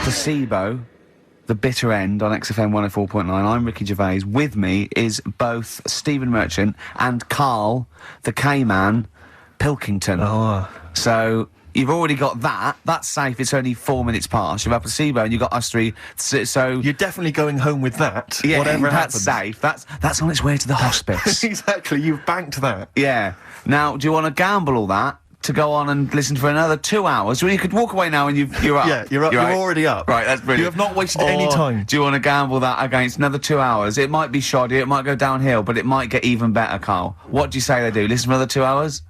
Placebo, The Bitter End on XFM 104.9. I'm Ricky Gervais. With me is both Stephen Merchant and Karl, the K-Man, Pilkington. Oh. So you've already got that. That's safe. It's only 4 minutes past. You've had Placebo and you've got us three. So You're definitely going home with that, yeah, whatever that's happens. safe. That's on its way to the hospice. Exactly, you've banked that. Yeah. Now, do you want to gamble all that to go on and listen for another 2 hours? Well, you could walk away now and you're up. Yeah, you're up. You're already up. Right, that's brilliant. You have not wasted any time. Do you want to gamble that against another 2 hours? It might be shoddy, it might go downhill, but it might get even better, Karl. What do you say they do? Listen for another 2 hours?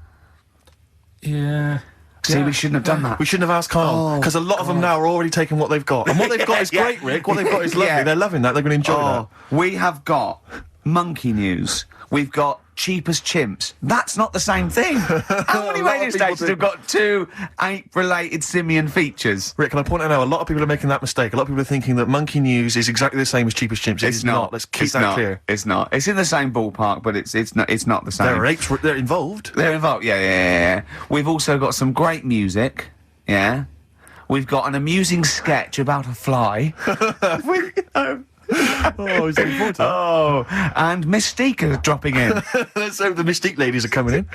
Yeah. See, we shouldn't have done that. We shouldn't have asked Karl, because a lot of them now are already taking what they've got. And what they've got is great, Rick. What they've got is lovely. Yeah. They're loving that. They're going to enjoy that. We have got monkey news. We've got cheap as chimps. That's not the same thing. How many A lot radio of people stations do. have got two ape-related simian features? Rick, can I point out now, a lot of people are making that mistake. A lot of people are thinking that monkey news is exactly the same as cheap as chimps. It's not. Let's keep that clear. It's not. It's in the same ballpark, but it's not the same. There are apes, they're involved. They're involved, yeah. We've also got some great music, yeah. We've got an amusing sketch about a fly. Oh, he's looking forward to that. Oh, and Mystique is dropping in. Let's hope the Mystique ladies are coming in.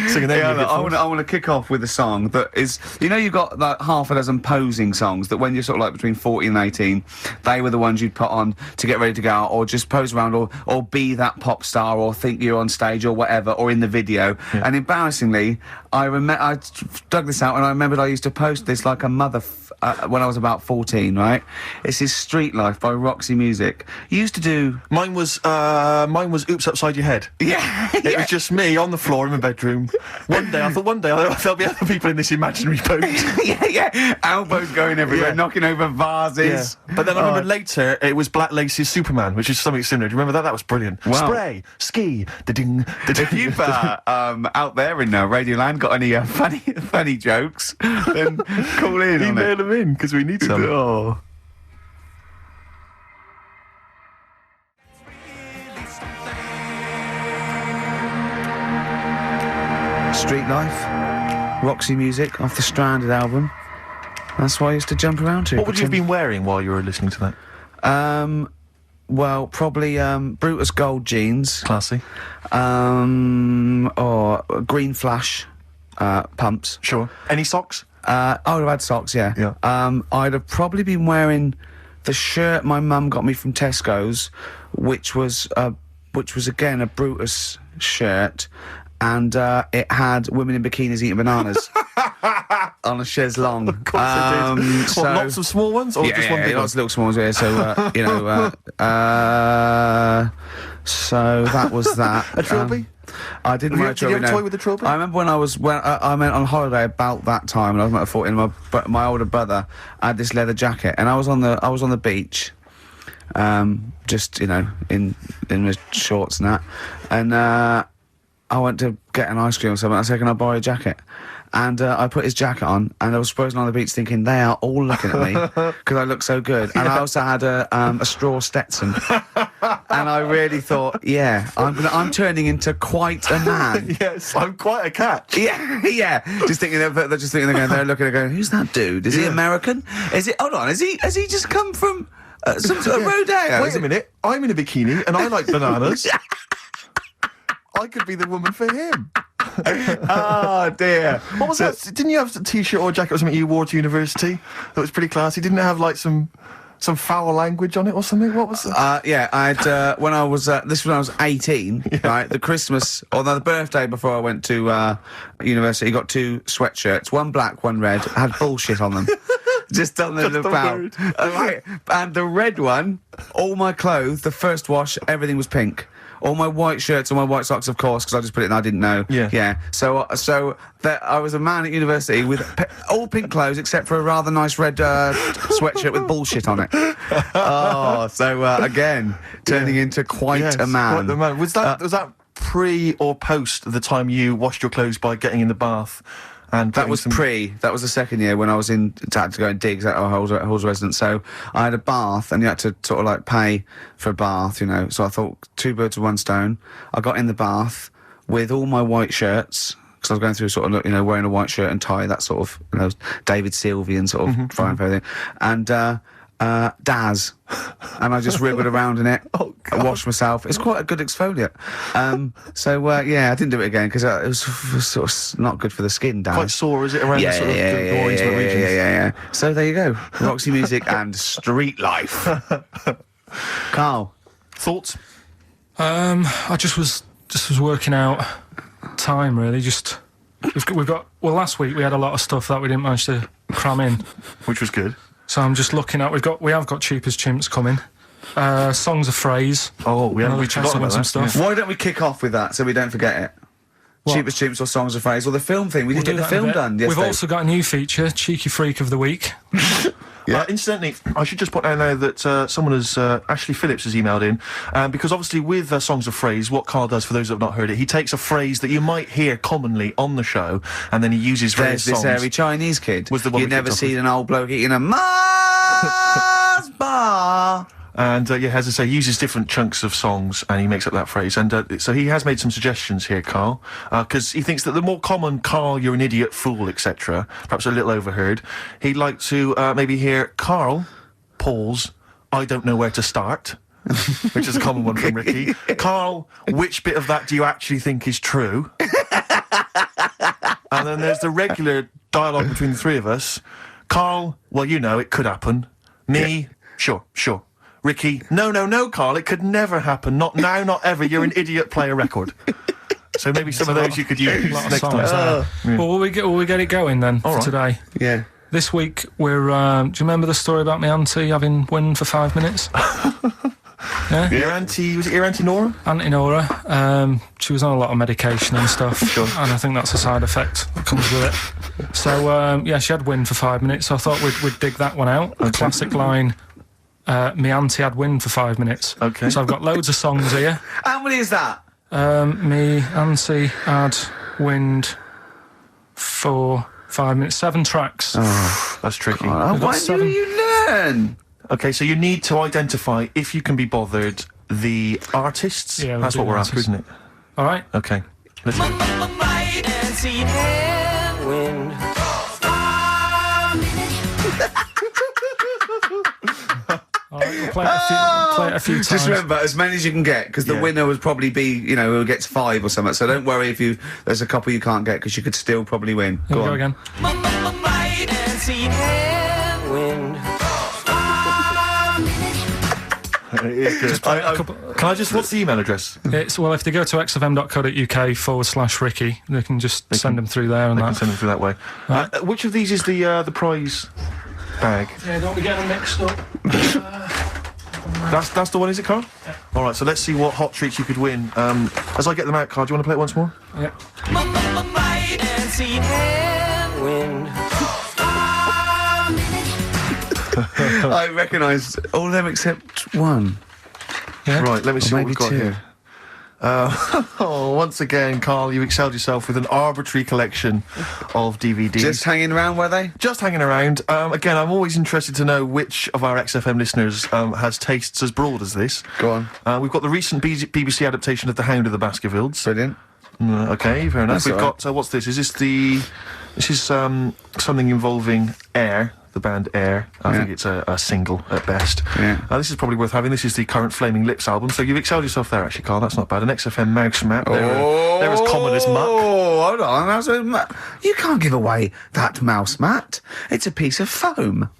Singing their Yeah, music I for want us. to kick off with a song that is, you know, you've got like half a dozen posing songs that when you're sort of like between 40 and 18, they were the ones you'd put on to get ready to go out, or just pose around, or be that pop star, or think you're on stage, or whatever, or in the video. Yeah. And embarrassingly, I dug this out, and I remembered I used to post this like a mother when I was about 14, right? This is Street Life by Roxy Music. You used to do... Mine was Oops Upside Your Head. Yeah, It was just me on the floor in my bedroom. One day there'll be other people in this imaginary boat. yeah. Elbows going everywhere, Yeah. knocking over vases. But then I remember later it was Black Lace's Superman, which is something similar. Do you remember that? That was brilliant. Wow. Spray, ski, da-ding, da-ding. If you've out there in Radioland got any funny jokes, then call in. on Email it. them in, because we need some. Oh. Street Life, Roxy Music off the Stranded album. That's why I used to jump around to. What would you have been wearing while you were listening to that? Well, probably Brutus Gold jeans. Classy. Or green flash pumps. Sure. Any socks? I would have had socks, yeah. Yeah. I'd have probably been wearing the shirt my mum got me from Tesco's, which was again a Brutus shirt, and it had women in bikinis eating bananas on a chaise longue. Of course it did. So, What, lots of small ones, or just one big one? lots of little small ones. Yeah, so so that was that. A trilby? I didn't Have wear you- a did you trilby. have a No. toy with a trilby? I remember when I went on holiday about that time, and I was about 14. And my older brother had this leather jacket, and I was on the beach, just in my shorts and that, and I went to get an ice cream or something. I said, "Can I borrow your jacket?" And I put his jacket on, and I was frozen on the beach thinking, they are all looking at me because I look so good. And I also had a straw Stetson. And I really thought, yeah, I'm turning into quite a man. Yes, I'm quite a catch. Yeah. Just thinking they're looking, going, who's that dude? Is he American? Hold on, has he just come from some sort of rodeo? Wait a minute, I'm in a bikini and I like bananas. I could be the woman for him. Oh dear. What was that? Didn't you have a t-shirt or a jacket or something you wore to university that was pretty classy? Didn't it have like some foul language on it or something? What was that? Yeah, I had when I was 18, right? The Christmas or the birthday before I went to university, got two sweatshirts, one black, one red, had bullshit on them. Just on the lapel. Right. And the red one, all my clothes, the first wash, everything was pink. All my white shirts and my white socks, of course, because I just put it in, I didn't know. Yeah. So that I was a man at university with all pink clothes except for a rather nice red sweatshirt with bullshit on it. Oh, so again, turning into quite a man. Quite the man. Was that pre or post the time you washed your clothes by getting in the bath? And that was that was the second year when I was had to go and digs at our Halls residence. So I had a bath and you had to sort of like pay for a bath, So I thought two birds with one stone. I got in the bath with all my white shirts, because I was going through sort of, wearing a white shirt and tie, that sort of, David Sylvian sort of frying pan thing, and Daz, and I just wriggled around in it. I washed myself. It's quite a good exfoliant. I didn't do it again because it was sort of not good for the skin. Daz. Quite sore, is it, around the sort of more intimate regions? Yeah. So there you go, Roxy Music and Street Life. Karl, Thoughts? I just was working out time, really. Just we've got last week we had a lot of stuff that we didn't manage to cram in, Which was good. so I'm just looking at we have got Cheap as Chimps coming, Songs of Phrase. Oh, we haven't Another chance to forgotten win about some that. stuff. why don't we kick off with that so we don't forget it? What? Cheap as Chimps or Songs of Phrase, or the film thing. We We'll didn't do get the that in a film bit. done yesterday. We've also got a new feature, Cheeky Freak of the Week. Incidentally, I should just point out now that someone has, Ashley Phillips has emailed in, because obviously with Songs of Phrase, what Karl does, for those that have not heard it, he takes a phrase that you might hear commonly on the show, and then he uses various There's this songs. hairy Chinese kid. Was the one You we never kicked off seen with. an old bloke eating a Mars bar. And, as I say, he uses different chunks of songs, and he makes up that phrase. And so he has made some suggestions here, Karl, because he thinks that the more common "Karl, you're an idiot, fool," etc., perhaps a little overheard, he'd like to maybe hear "Karl, pause, I don't know where to start," which is a common one from Ricky. "Karl, which bit of that do you actually think is true?" And then there's the regular dialogue between the three of us. "Karl, well, it could happen." Me, sure. Ricky, no, Karl, it could never happen. Not now, not ever. You're an idiot, play a record. So maybe some of those you could use A lot of next songs time. there. Well, will we get it going then for right. today? Yeah. This week we're. Do you remember the story about my auntie having wind for 5 minutes? Yeah. Was it your auntie Nora? Auntie Nora, she was on a lot of medication and stuff, and I think that's a side effect that comes with it. So, she had wind for 5 minutes, so I thought we'd dig that one out. A classic line, me auntie had wind for 5 minutes. Okay. So I've got loads of songs here. How many is that? Me auntie had wind for 5 minutes. 7 tracks. That's tricky. We've got Why do 7. you learn? Okay, so you need to identify, if you can be bothered, the artists. Yeah, we'll that's do what the we're after, artists. isn't it? All right. Okay. Let's go. All right, we'll play it a few times. Just remember, as many as you can get, because the Yeah. winner would probably be, who gets 5 or something. So don't worry if there's a couple you can't get, because you could still probably win. Here we Go go on. again. It is good. Can I just, what's the email address? It's, well, if they go to xfm.co.uk/Ricky, they can just send them through there and I can that. send them through that way. Which of these is the prize bag? Yeah, don't be getting them mixed up. That's the one, is it, Karl? Yeah. All right, so let's see what hot treats you could win. As I get them out, Karl, do you want to play it once more? Yeah. I recognise all of them except one. Yeah. Right, let me see Or what we've got maybe 2. here. Once again, Karl, you excelled yourself with an arbitrary collection of DVDs. Just hanging around, were they? Just hanging around. Again, I'm always interested to know which of our XFM listeners has tastes as broad as this. Go on. We've got the recent BBC adaptation of The Hound of the Baskervilles. Brilliant. Okay, fair enough. That's We've all right. got, what's this? Is this this is something involving Air, the band Air. I think it's a single at best. Yeah. This is probably worth having. This is the current Flaming Lips album, so you've excelled yourself there, actually, Karl. That's not bad. An XFM mouse map. They're as common as muck. Oh, hold on. You can't give away that mouse mat. It's a piece of foam.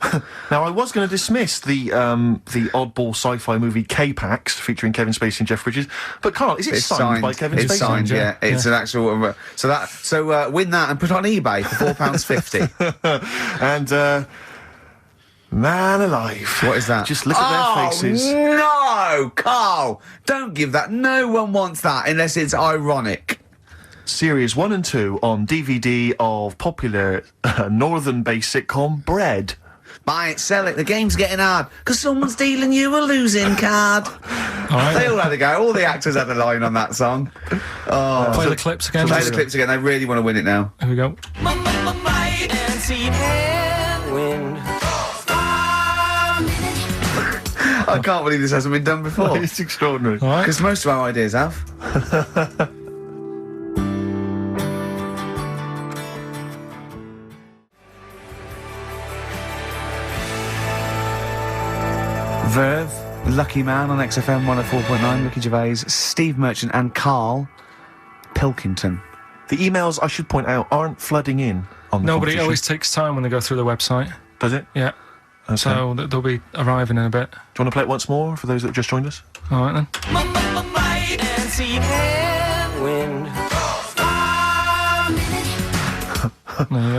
Now, I was going to dismiss the oddball sci-fi movie K-Pax featuring Kevin Spacey and Jeff Bridges, but Karl, is it signed by Kevin Spacey? It's signed, yeah. It's an actual. So win that and put it on eBay for £4.50. And man alive, What is that? Just look at their faces. No, Karl, don't give that. No one wants that unless it's ironic. Series 1 and 2 on DVD of popular northern-based sitcom Bread. Buy it, sell it. The game's getting hard because someone's dealing you a losing card. All right. They all had a go. All the actors had a line on that song. Play the clips again. Play the clips again. They really want to win it now. Here we go. I can't believe this hasn't been done before. It's extraordinary. All right. Because most of our ideas have. Verve, Lucky Man on XFM 104.9, Ricky Gervais, Steve Merchant and Karl, Pilkington. The emails, I should point out, aren't flooding in on the No, but it competition. always takes time when they go through the website. Does it? Yeah. Okay. So they'll be arriving in a bit. Do you want to play it once more for those that have just joined us? All right, then.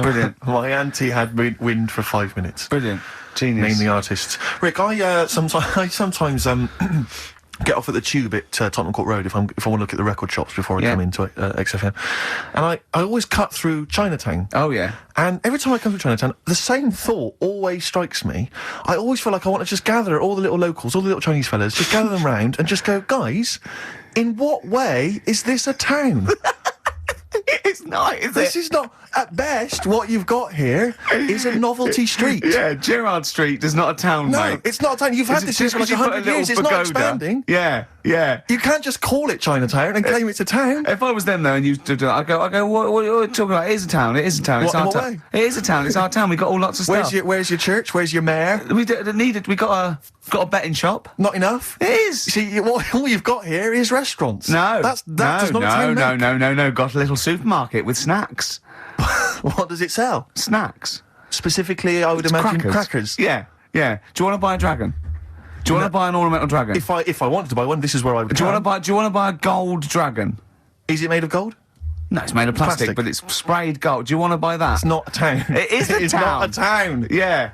Brilliant. My auntie had wind for 5 minutes. Brilliant. Genius. Name the artists. Rick, I sometimes get off at the Tube at Tottenham Court Road if I want to look at the record shops before I come into XFM, and I always cut through Chinatown. Oh, yeah. And every time I come through Chinatown, the same thought always strikes me. I always feel like I want to just gather all the little locals, all the little Chinese fellas, just gather them round and just go, guys, in what way is this a town? It's not, is This is not, at best, what you've got here is a novelty street. Yeah, Gerrard Street is not a town, No, mate. it's not a town. You've had this Just for like 'cause you put a 100 little years. It's not pagoda. expanding. Yeah, yeah. You can't just call it Chinatown and claim it's a town. If I was them though, and you do that, I go, what are you talking about? It is a town. It is a town. It's What, in our what town. way? It is a town. It's our town. We got all lots of stuff. Where's your church? Where's your mayor? We needed. We got a betting shop. Not enough. It is. See, all you've got here is restaurants. No, that does not a town make. no. Got a little supermarket with snacks. What does it sell? Snacks. Specifically, I would imagine crackers. Yeah, yeah. Do you want to buy a dragon? Do you want to buy an ornamental dragon? If I wanted to buy one, this is where I would. Do you want to buy a gold dragon? Is it made of gold? No, it's made of plastic, but it's sprayed gold. Do you want to buy that? It's not a town. It is a It's town. not a town. Yeah.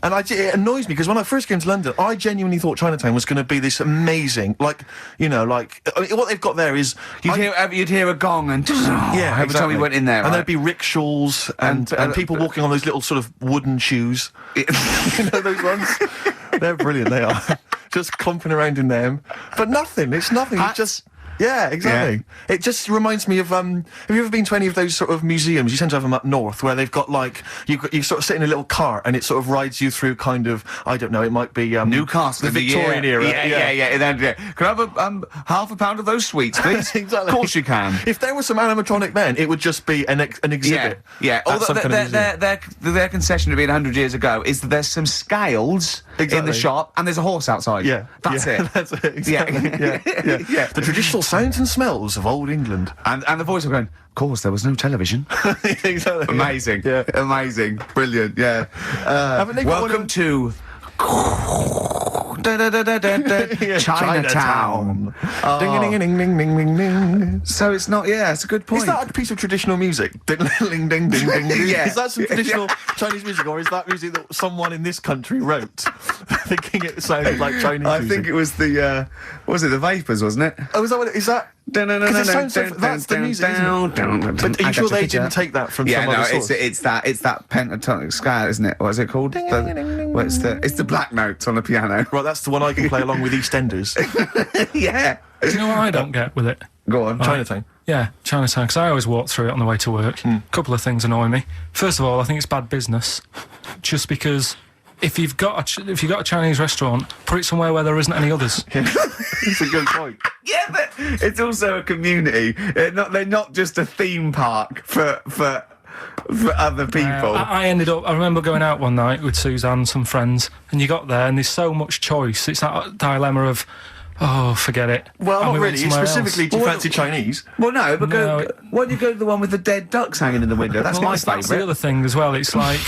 And it annoys me because when I first came to London, I genuinely thought Chinatown was going to be this amazing, what they've got there is You'd hear a gong and every time you went in there, and there'd be rickshaws and people walking on those little sort of wooden shoes. You know those ones? They're brilliant. They are just clumping around in them, but nothing. It's nothing. It's just. Yeah, exactly. Yeah. It just reminds me of, have you ever been to any of those sort of museums? You tend to have them up north, where they've got, like, you sort of sit in a little cart, and it sort of rides you through kind of, I don't know, it might be, Newcastle, the Victorian era. Yeah. Can I have half a pound of those sweets, please? Exactly. Of course you can. If there were some animatronic men, it would just be an exhibit. Yeah. Although Their concession to being 100 years ago is that there's some scales in the shop, and there's a horse outside. Yeah. That's it. That's it. Exactly. Yeah. The traditional sounds and smells of old England. And the voice of going, of course, there was no television. Exactly. Amazing. Yeah. Amazing. Brilliant. Yeah. Welcome to Chinatown. Ding ding ding ding ding ding ding. So it's not. Yeah, it's a good point. Is that a piece of traditional music? Ding ding ding ding ding ding. Yeah. Is that some traditional Chinese music, or is that music that someone in this country wrote, thinking it sounded like Chinese music? I think it was the. What was it? The Vapors, wasn't it? Oh, is that what? Is that? Because it sounds so. That's the music, isn't it? But are you sure they didn't take that from some other source? It's that pentatonic scale, isn't it? What is it called? It's the black notes on the piano. Right, that's the one I can play along with EastEnders. Yeah. Do you know what I don't get with it? Go on. Chinatown. Yeah, Chinatown, because I always walk through it on the way to work. A couple of things annoy me. First of all, I think it's bad business, just because if you've got a Chinese restaurant, put it somewhere where there isn't any others. It's a good point. Yeah, but it's also a community. They're not just a theme park for other people. I remember going out one night with Suzanne and some friends, and you got there and there's so much choice. It's that dilemma of, oh, forget it. Well, and not we went really. somewhere Specifically, else. do you fancy Chinese? Well, no, but why don't you go to the one with the dead ducks hanging in the window? That's my That's the favourite. other thing as well. It's like,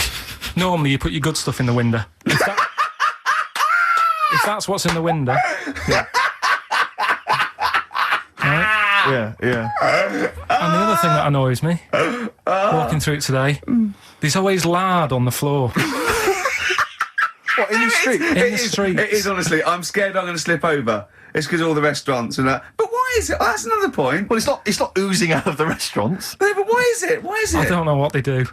normally you put your good stuff in the window. If that's what's in the window. Yeah. Right? Yeah. And the other thing that annoys me, walking through it today, there's always lard on the floor. What, in the street? In the streets. It is, honestly. I'm scared I'm going to slip over. It's because all the restaurants and that. But why is it? Oh, that's another point. Well, it's not oozing out of the restaurants. No, but why is it? Why is it? I don't know what they do.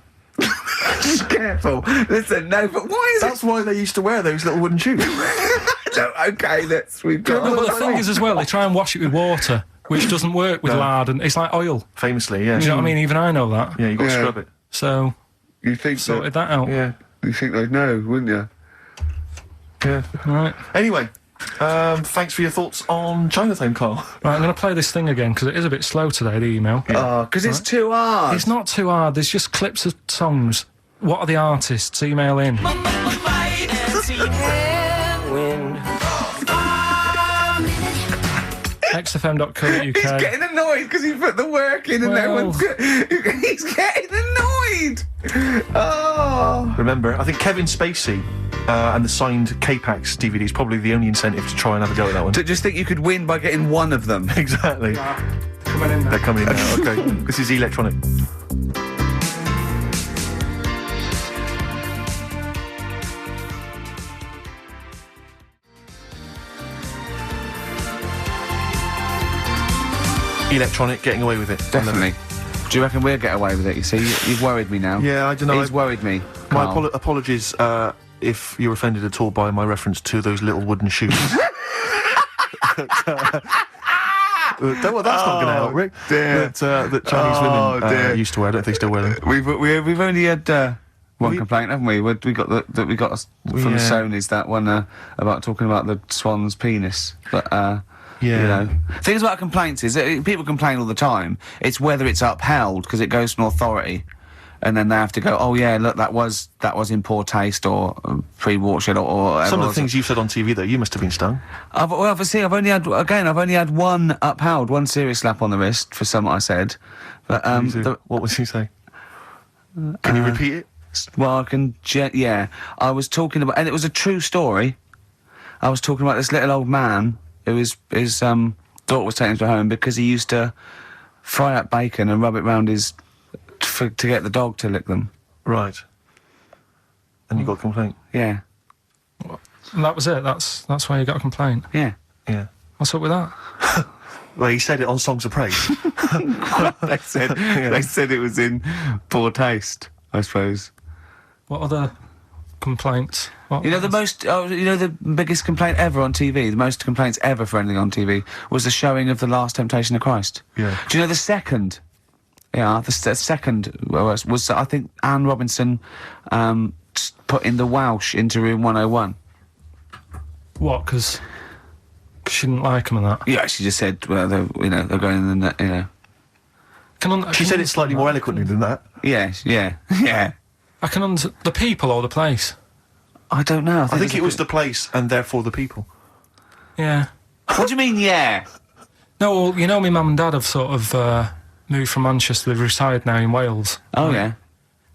Just careful. Listen, no, but why is That's why they used to wear those little wooden shoes. No, okay, we've got... No, but the thing is as well, they try and wash it with water, which doesn't work with lard, and it's like oil. Famously, yeah. Do you know what I mean? Even I know that. Yeah, you've got to scrub it. So, You think sorted that out. Yeah. You think they'd know, wouldn't you? Yeah. Right. Anyway, thanks for your thoughts on Chinatown, Karl. Right, I'm going to play this thing again, because it is a bit slow today, the email. Oh, because it's too hard. It's not too hard, there's just clips of songs. What are the artists? Email in. wind. XFM.co.uk. He's getting annoyed because he put the work in and everyone's he's getting annoyed. Oh. Remember, I think Kevin Spacey and the signed K-Pax DVD is probably the only incentive to try and have a go at that one. To just think you could win by getting one of them. Exactly. Coming in now. They're coming in now. Okay. This is Electronic. Electronic, getting away with it. Definitely. Do you reckon we'll get away with it? You see, you've worried me now. Yeah, I don't know. He's worried me. My Karl. apologies if you're offended at all by my reference to those little wooden shoes. Well, that's not going to help, Rick. Dear. That Chinese women used to wear. I don't know if they still wear them. We've only had one complaint, haven't we? We got from the Sony's that one about talking about the swan's penis, but. You know, things about complaints is that people complain all the time. It's whether it's upheld because it goes to an authority, and then they have to go, oh yeah, look, that was in poor taste or pre-watershed or some of the things you've said on TV though, you must have been stung. I've only had one upheld, one serious slap on the wrist for something I said. But what was he say? Can you repeat it? Well, I can. I was talking about, and it was a true story. I was talking about this little old man. His daughter was taken to home because he used to fry up bacon and rub it round to get the dog to lick them. Right. And you got a complaint? Yeah. And that was it. That's why you got a complaint. Yeah. Yeah. What's up with that? Well, he said it on Songs of Praise. They said it was in poor taste, I suppose. What other complaints? The biggest complaint ever on TV, the most complaints ever for anything on TV, was the showing of The Last Temptation of Christ. Yeah. Do you know the second? Yeah, the second was I think Anne Robinson put in the Welsh into room 101. What? Because she didn't like him and that? Yeah, she just said, well, they're going in the, She said it slightly more eloquently than that. Yes, yeah. I can the people or the place? I don't know. I think it was the place and therefore the people. Yeah. What do you mean, yeah? No, well, you know, my mum and dad have sort of moved from Manchester. They've retired now in Wales. Oh, yeah.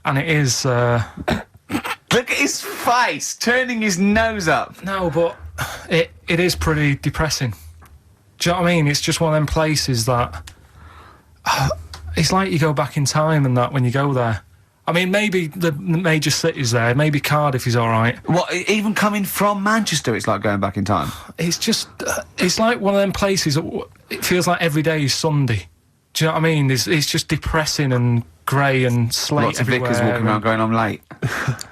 And it is... Look at his face, turning his nose up. No, but it is pretty depressing. Do you know what I mean? It's just one of them places that... it's like you go back in time and that when you go there. I mean, maybe the major cities there, maybe Cardiff is all right. What, even coming from Manchester, it's like going back in time? It's just, it's like one of them places that it feels like every day is Sunday. Do you know what I mean? It's just depressing and grey and slate Lots of everywhere. vicars walking around going, I'm late.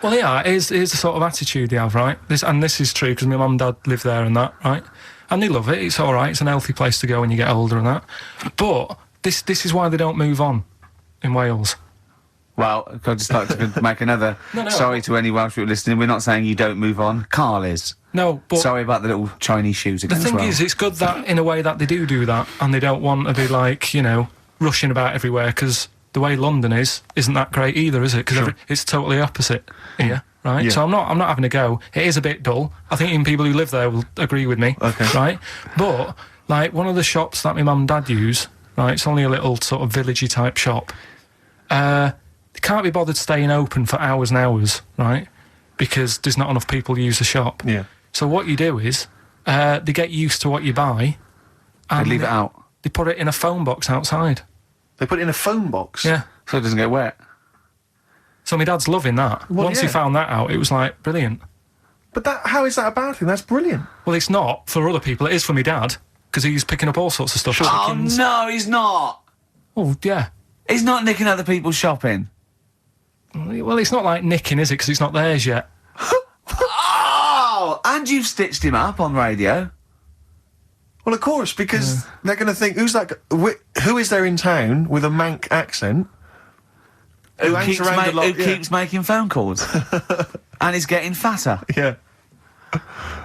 Well, yeah, it is the sort of attitude they have, right? This is true because my mum and dad live there and that, right? And they love it, it's all right, it's an healthy place to go when you get older and that. But this is why they don't move on in Wales. Well, I'd just like to make another... No. Sorry to any Welsh people listening, we're not saying you don't move on. Karl is. No, but... Sorry about the little Chinese shoes again. The thing is, it's good that, in a way, that they do that, and they don't want to be, like, you know, rushing about everywhere, because the way London isn't that great either, is it? Because it's totally opposite here, right? Yeah. So I'm not having a go. It is a bit dull. I think even people who live there will agree with me, right? But, like, one of the shops that my mum and dad use, right, it's only a little sort of villagey type shop, they can't be bothered staying open for hours and hours, right? Because there's not enough people who use the shop. Yeah. So what you do is, they get used to what you buy. And They leave it out. They put it in a phone box outside. They put it in a phone box? Yeah. So it doesn't get wet. So my dad's loving that. Well, Once he yeah. found that out, it was like, brilliant. But how is that a bad thing? That's brilliant. Well, it's not for other people. It is for my dad, because he's picking up all sorts of stuff. Chickens. Oh, no, he's not. Oh, yeah. He's not nicking other people's shopping. Well, it's not like nicking, is it? Because it's not theirs yet. Oh, and you've stitched him up on radio. Well, of course, because they're going to think, who is there in town with a Manc accent? Who hangs around a lot, keeps making phone calls. And is getting fatter. Yeah.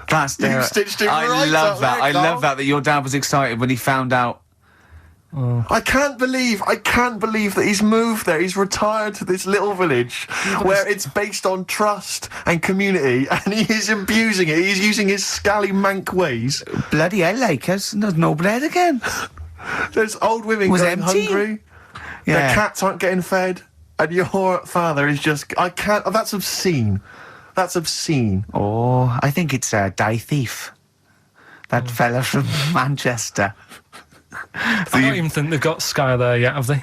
That's You stitched him right love up that. there, I Karl. love that your dad was excited when he found out I can't believe that he's moved there. He's retired to this little village where it's based on trust and community, and he is abusing it. He's using his scally mank ways. Bloody hell, Lakers. There's no bread again. There's old women Was going empty. hungry. Yeah. Their cats aren't getting fed, and your father is just... I can't... Oh, that's obscene. That's obscene. Oh, I think it's Die Thief. That fella from Manchester. I don't even think they've got Sky there yet, have they?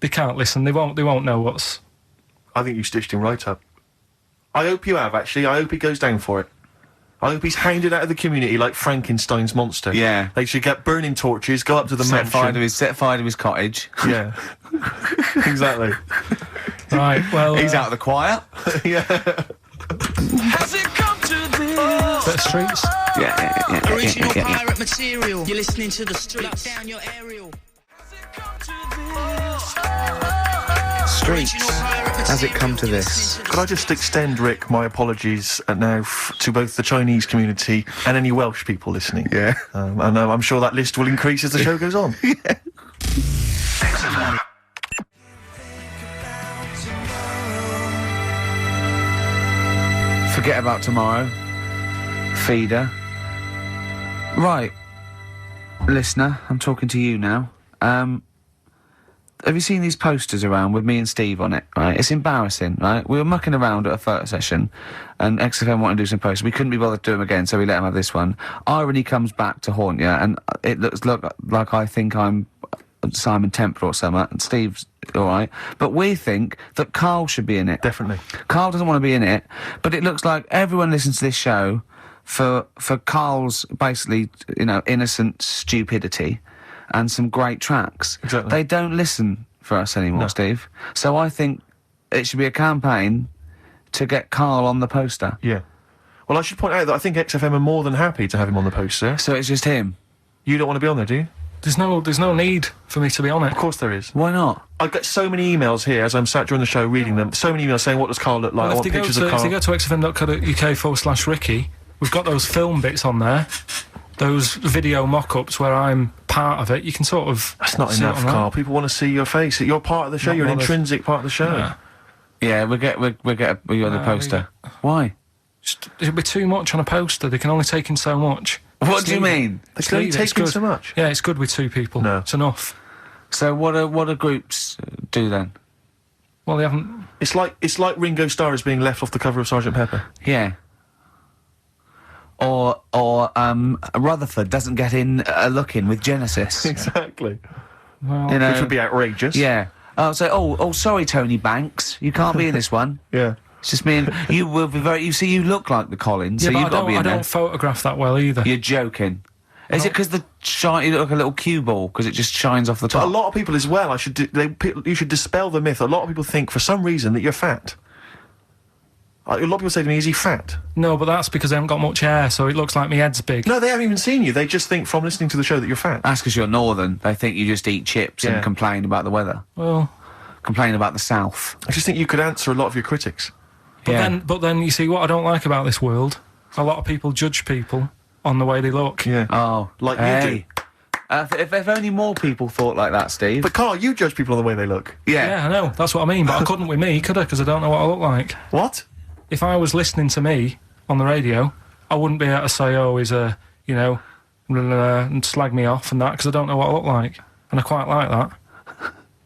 They can't listen. They won't know what's... I think you stitched him right up. I hope you have, actually. I hope he goes down for it. I hope he's hounded out of the community like Frankenstein's monster. Yeah. They should get burning torches, go up to the Set fire mansion. to his cottage. Yeah. Exactly. Right, well... He's out of the choir. Yeah. Has it come to this? Bit of Streets. Yeah. Original pirate material. You're listening to the streets. Down your aerial. Has it come to this? Streets. Original pirate Has it come to material. this? Could I just extend, Rick, my apologies now to both the Chinese community and any Welsh people listening. Yeah. And I'm sure that list will increase as the show goes on. Forget about tomorrow. Feeder. Right. Listener, I'm talking to you now. Have you seen these posters around with me and Steve on it, right? It's embarrassing, right? We were mucking around at a photo session, and XFM wanted to do some posters. We couldn't be bothered to do them again, so we let him have this one. Irony comes back to haunt you, and it looks like I think I'm Simon Temple or something, and Steve's all right. But we think that Karl should be in it. Definitely. Karl doesn't want to be in it, but it looks like everyone listens to this show for Karl's, basically, innocent stupidity and some great tracks. Exactly. They don't listen for us anymore, No. Steve. So I think it should be a campaign to get Karl on the poster. Yeah. Well, I should point out that I think XFM are more than happy to have him on the poster. So it's just him. You don't want to be on there, do you? There's no need for me to be on it. Of course there is. Why not? I get so many emails here as I'm sat during the show reading them. So many emails saying, what does Karl look like? I Well, want pictures of if Karl. they go to xfm.co.uk/Ricky, we've got those film bits on there, those video mock-ups where I'm part of it. You can sort of... That's not see it enough, online. Karl. People want to see your face. You're part of the show. Not You're an bothered. intrinsic part of the show. Yeah. Yeah, we'll get you on the poster. Why? Just, it'll be too much on a poster. They can only take in so much. What Just do you leave it. mean? They can only Leave it, it's take in good. so much. Yeah, it's good with two people. No. It's enough. So what do groups do then? Well, they haven't... It's like Ringo Starr is being left off the cover of Sgt. Pepper. Yeah. Or Rutherford doesn't get in a look in with Genesis. Exactly. Well, You know, Which would be outrageous. yeah. Oh, sorry, Tony Banks, you can't be in this one. Yeah. It's just me and you will be very. You see, you look like the Collins, yeah, so but you've got to be I in there. don't photograph that well either. You're joking. Is it because the shine? You look like a little cue ball because it just shines off the But a top. lot of people as well, you should dispel the myth. A lot of people think for some reason that you're fat. A lot of people say to me, is he fat? No, but that's because I haven't got much hair, so it looks like my head's big. No, they haven't even seen you. They just think from listening to the show that you're fat. That's because you're northern. They think you just eat chips Yeah. and complain about the weather, Well, complain about the south. I just think you could answer a lot of your critics. but then you see what I don't like about this world. A lot of people judge people on the way they look. Yeah. Oh, Like you hey. If only more people thought like that, Steve. But Karl, you judge people on the way they look. Yeah, I know. That's what I mean. But I couldn't with me, could I? Because I don't know what I look like. What? If I was listening to me on the radio, I wouldn't be able to say, "Oh, he's a," and slag me off and that, because I don't know what I look like, and I quite like that.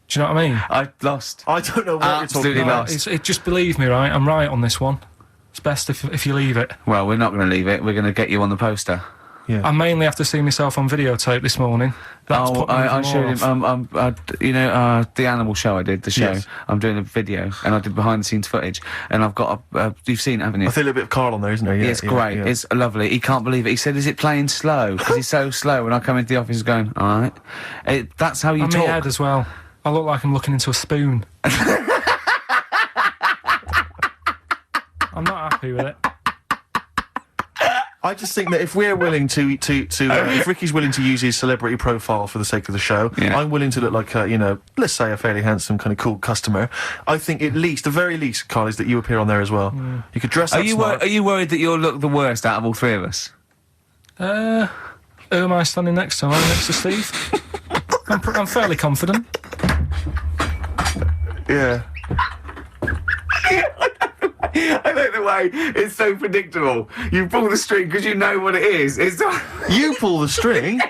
Do you know what I mean? I lost. I don't know what Absolutely you're talking about. lost. Just believe me, right? I'm right on this one. It's best if you leave it. Well, we're not going to leave it. We're going to get you on the poster. Yeah. I mainly have to see myself on videotape this morning. That's put me I even showed more him. off. The animal show I did, the show. Yes. I'm doing a video, and I did behind the scenes footage, and I've got you've seen it, haven't you? I feel a little bit of Karl on there, isn't there? Yeah, It's great. yeah. It's lovely. He can't believe it. He said, "Is it playing slow?" Because he's so slow. When I come into the office, he's going, "All right." That's how you And my talk. head as well. I look like I'm looking into a spoon. I'm not happy with it. I just think that if we're willing to if Ricky's willing to use his celebrity profile for the sake of the show, Yeah. I'm willing to look like let's say a fairly handsome, kind of cool customer. I think the very least, Karl, is that you appear on there as well. You could dress up smart. Are you worried that you'll look the worst out of all three of us? Who am I standing next to? Am I next to Steve? I'm fairly confident. Yeah. I like the way it's so predictable. You pull the string because you know what it is. It's not... You pull the string.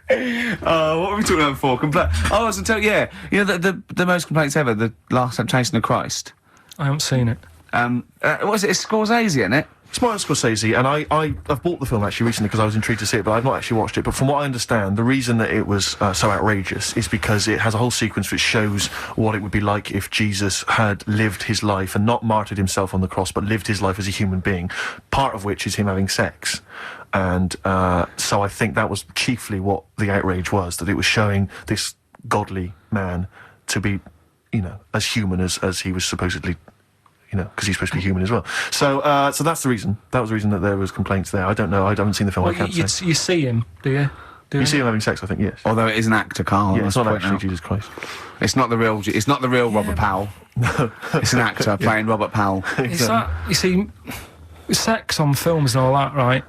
What were we talking about before? I was until you know the most complaints ever, the Last Temptation of Christ. I haven't seen it. What is it? It's Scorsese, isn't it? It's Martin Scorsese, and I've bought the film actually recently because I was intrigued to see it, but I've not actually watched it. But from what I understand, the reason that it was so outrageous is because it has a whole sequence which shows what it would be like if Jesus had lived his life and not martyred himself on the cross, but lived his life as a human being, part of which is him having sex. And so I think that was chiefly what the outrage was, that it was showing this godly man to be, you know, as human as he was supposedly, you know, because he's supposed to be human as well. So so that's the reason. That was the reason that there was complaints there. I don't know. I haven't seen the film. Well, I can't say. you see him, do you? You see him having sex, I think, yes. Although it is an actor, Karl. Yeah, it's not actually now. Jesus Christ. It's not the real. It's not the real Robert Powell. No, it's an actor playing Robert Powell. Is that, you see, sex on films and all that, right?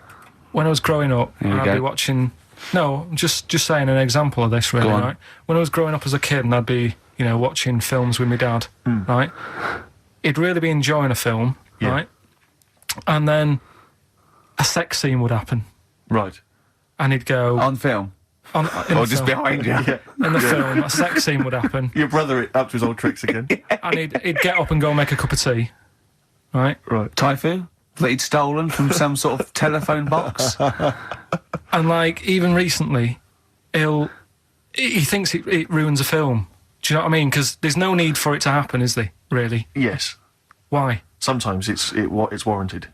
When I was growing up, I'd be watching... No, just saying an example of this, really, right? When I was growing up as a kid and I'd be, you know, watching films with my dad, right? He'd really be enjoying a film, right? And then a sex scene would happen. Right. And he'd go... On film? Or just behind you? In the film, a sex scene would happen. Your brother up to his old tricks again. And he'd get up and go make a cup of tea, right? Right. Typhoon? That he'd stolen from some sort of telephone box? And, like, even recently, he thinks it ruins a film. Do you know what I mean? Because there's no need for it to happen, is there, really? Yes. Why? Sometimes it's warranted.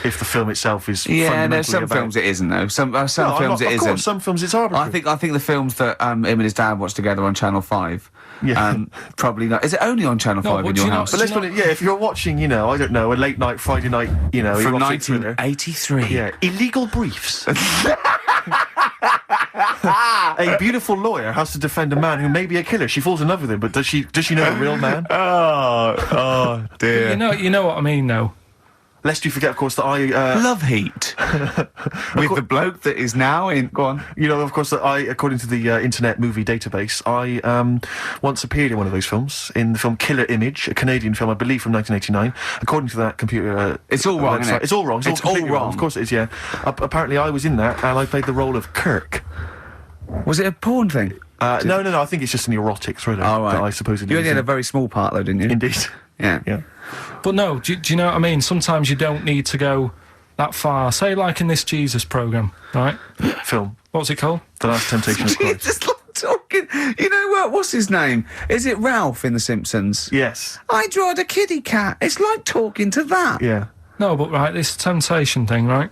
If the film itself is some films it isn't though. Some films it of isn't. Course, some films it's arbitrary. I think the films that him and his dad watched together on Channel 5. Yeah. Probably not. Is it only on Channel 5 in your house? But let's put it. Yeah, if you're watching, you know, I don't know, a late night Friday night, you know, from erotic thriller. 1983. Yeah, Illegal Briefs. A beautiful lawyer has to defend a man who may be a killer. She falls in love with him, but does she know the real man? Oh dear. You know what I mean, though. Lest you forget, of course, that I... Love Heat. With the bloke that is now in... Go on. You know, of course, that I, according to the Internet Movie Database, I once appeared in one of those films, in the film Killer Image, a Canadian film, I believe, from 1989. According to that computer... it's all wrong, isn't it? It's all wrong. It's all wrong. Of course it is, yeah. Apparently I was in that, and I played the role of Kirk. Was it a porn thing? No, I think it's just an erotic thriller. Oh, right. That I supposedly... You only had a very small part, though, didn't you? Indeed. Yeah. But no, do you know what I mean? Sometimes you don't need to go that far. Say, like in this Jesus programme, right? Film. What's it called? The Last Temptation of Christ. Just like talking... You know what? What's his name? Is it Ralph in The Simpsons? Yes. I drawed a kitty cat. It's like talking to that. Yeah. No, but right, this temptation thing, right?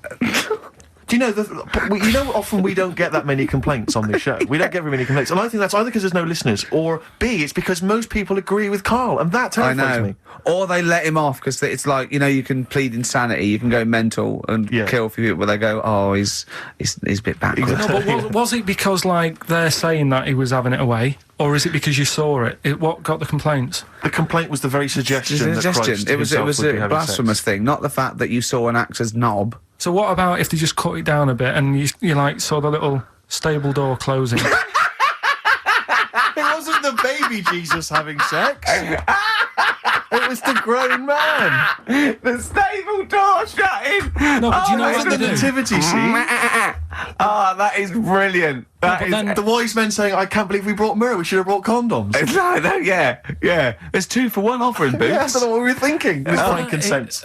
Do you know, often we don't get that many complaints on this show. We don't get very many complaints. And I think that's either because there's no listeners, or B, it's because most people agree with Karl, and that terrifies me. Or they let him off, because it's like, you know, you can plead insanity, you can go mental and kill a few people, but they go, oh, he's a bit backwards. No, but was it because, like, they're saying that he was having it away, or is it because you saw it? What got the complaints? The complaint was the very suggestion that Christ it was himself would be a having blasphemous sex. thing, not the fact that you saw an actor's knob. So what about if they just cut it down a bit and you like saw the little stable door closing? It wasn't the baby Jesus having sex. It was the grown man. The stable door shutting. No, but do you know what the they do? nativity scene? That is brilliant. but then The wise men saying, I can't believe we brought myrrh, we should have brought condoms. It's like that, yeah. There's 2 for 1 offering, Boots. Yeah, I don't know what we were thinking with frankincense.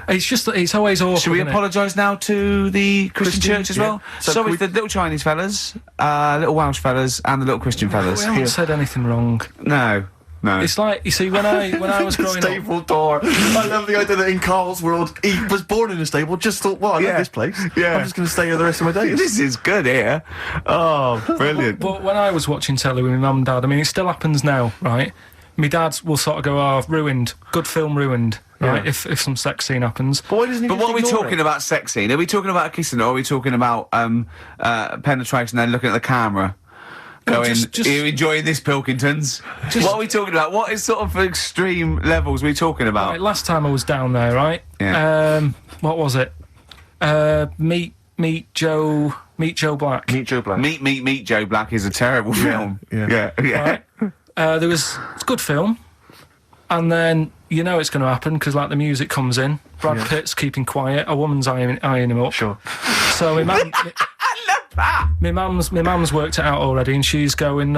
It's just that it's always awkward. Should we isn't it? apologise now to the Christian church as well? So Sorry we- to the little Chinese fellas, little Welsh fellas, and the little Christian fellas. We haven't said anything wrong. No. It's like, you see, when I was growing up... Stable door. I love the idea that in Karl's world, he was born in a stable, just thought, well, I love this place. Yeah. I'm just going to stay here the rest of my days. This is good here. Oh, brilliant. But when I was watching telly with my mum and dad, I mean, it still happens now, right? My dad will sort of go, oh, ruined. Good film ruined, right? Yeah. If some sex scene happens. But why doesn't he But just what are we ignore talking it? about sex scene? Are we talking about kissing, or are we talking about penetration and looking at the camera? No, Going, just- are you enjoying this, Pilkingtons? What are we talking about? What is sort of extreme levels are we talking about? Right, last time I was down there, right? Yeah. What was it? Meat Meet Joe Black. Meet Joe Black. Meet Joe Black is a terrible film. yeah. Right? It's a good film. And then you know it's going to happen because like the music comes in. Brad Pitt's keeping quiet. A woman's eyeing him up. Sure. So my mum, I love that. my mum's worked it out already, and she's going.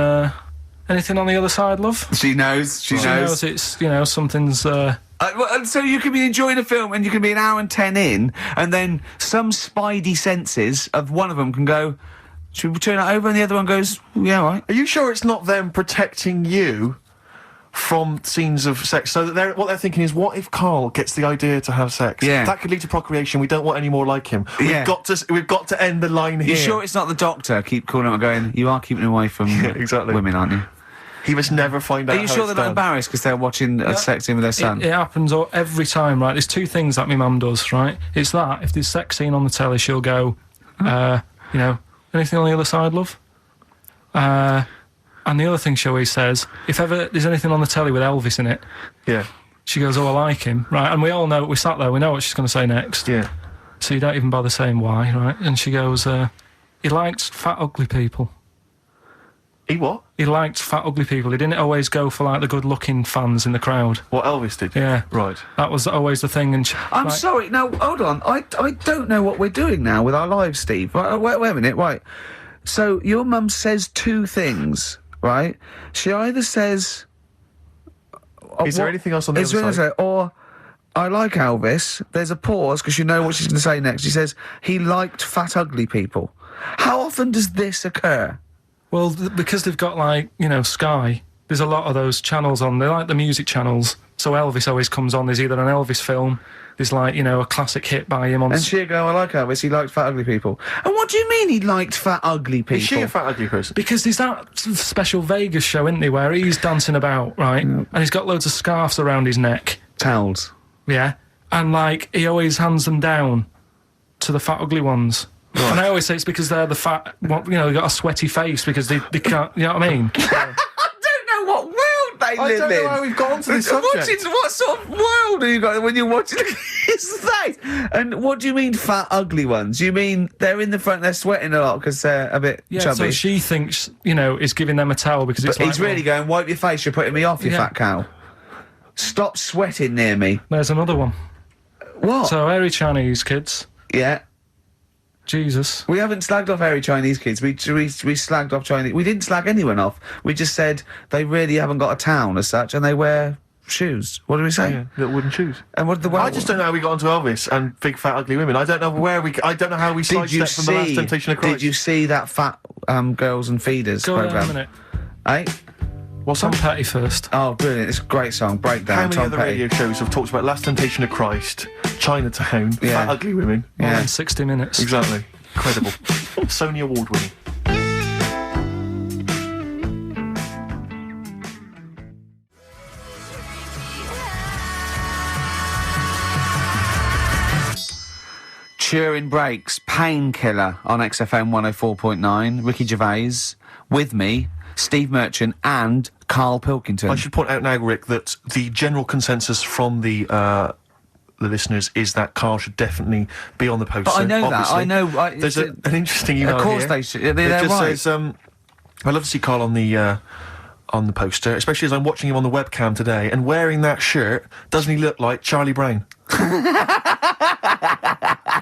Anything on the other side, love? She knows. She knows. It's something's. And so you can be enjoying a film and you can be an hour and 10 in, and then some spidey senses of one of them can go, should we turn that over? And the other one goes, yeah, all right. Are you sure it's not them protecting you from scenes of sex? So that what they're thinking is, what if Karl gets the idea to have sex? Yeah. That could lead to procreation. We don't want any more like him. Yeah. We've got to end the line here. You sure it's not the doctor? Keep calling him and going, you are keeping away from exactly. women, aren't you? He must never find out. Are you sure they're not embarrassed because they're watching a sex scene with their son? It happens every time, right? There's two things that my mum does, right? It's that, if there's a sex scene on the telly, she'll go, anything on the other side, love? And the other thing she always says, if ever there's anything on the telly with Elvis in it, she goes, oh, I like him, right? And we all know, we sat there, we know what she's going to say next. Yeah. So you don't even bother saying why, right? And she goes, he likes fat, ugly people. He what? He liked fat, ugly people. He didn't always go for, like, the good-looking fans in the crowd. What Elvis did? Yeah. Right. That was always the thing. And I'm sorry, now, hold on. I don't know what we're doing now with our lives, Steve. Wait a minute, right. So, your mum says two things, right? She either says... Is there anything else on the other side? Or, I like Elvis. There's a pause, because you know what she's going to say next. She says, he liked fat, ugly people. How often does this occur? Well, because they've got, like, Sky, there's a lot of those channels on. They're like the music channels. So Elvis always comes on. There's either an Elvis film, there's, like, a classic hit by him on... And she'll go, I like Elvis, he liked fat, ugly people. And what do you mean he liked fat, ugly people? Is she a fat, ugly person? Because there's that special Vegas show, isn't there, where he's dancing about, right? Yep. And he's got loads of scarves around his neck. Towels. Yeah. And, like, he always hands them down to the fat, ugly ones. Right. And I always say it's because they're the fat, they've got a sweaty face because they can't, you know what I mean? I don't know what world they live in. I don't know how we've got onto this subject. What sort of world are you got when you're watching his face? And what do you mean fat, ugly ones? You mean they're in the front, they're sweating a lot because they're a bit chubby? So she thinks, is giving them a towel because it's but he's really going, wipe your face, you're putting me off, you fat cow. Stop sweating near me. There's another one. What? So, hairy Chinese kids. Yeah. Jesus. We haven't slagged off hairy Chinese kids. We slagged off Chinese... We didn't slag anyone off. We just said they really haven't got a town as such, and they wear shoes. What do we say? Yeah, little wooden shoes. And what did the... I just don't know how we got onto Elvis and big, fat, ugly women. I don't know how we sidestepped from the Last Temptation of Christ. Did you see that Fat Girls and Feeders programme? programme? Go on a minute. Eh? What's Tom Petty first? Oh, brilliant. It's a great song. Breakdown. How many Tom other Petty. radio shows have talked about Last Temptation of Christ, Chinatown, fat, ugly women? More than 60 minutes. Exactly. Incredible. Sony Award winning. Turing Breaks, Painkiller on XFM 104.9. Ricky Gervais, with me, Steve Merchant and Karl Pilkington. I should point out now, Rick, that the general consensus from the listeners is that Karl should definitely be on the poster. But I know obviously. that. I know. There's an interesting email Of course here. they should. They're it just right. says, I love to see Karl on the poster, especially as I'm watching him on the webcam today, and wearing that shirt, doesn't he look like Charlie Brown?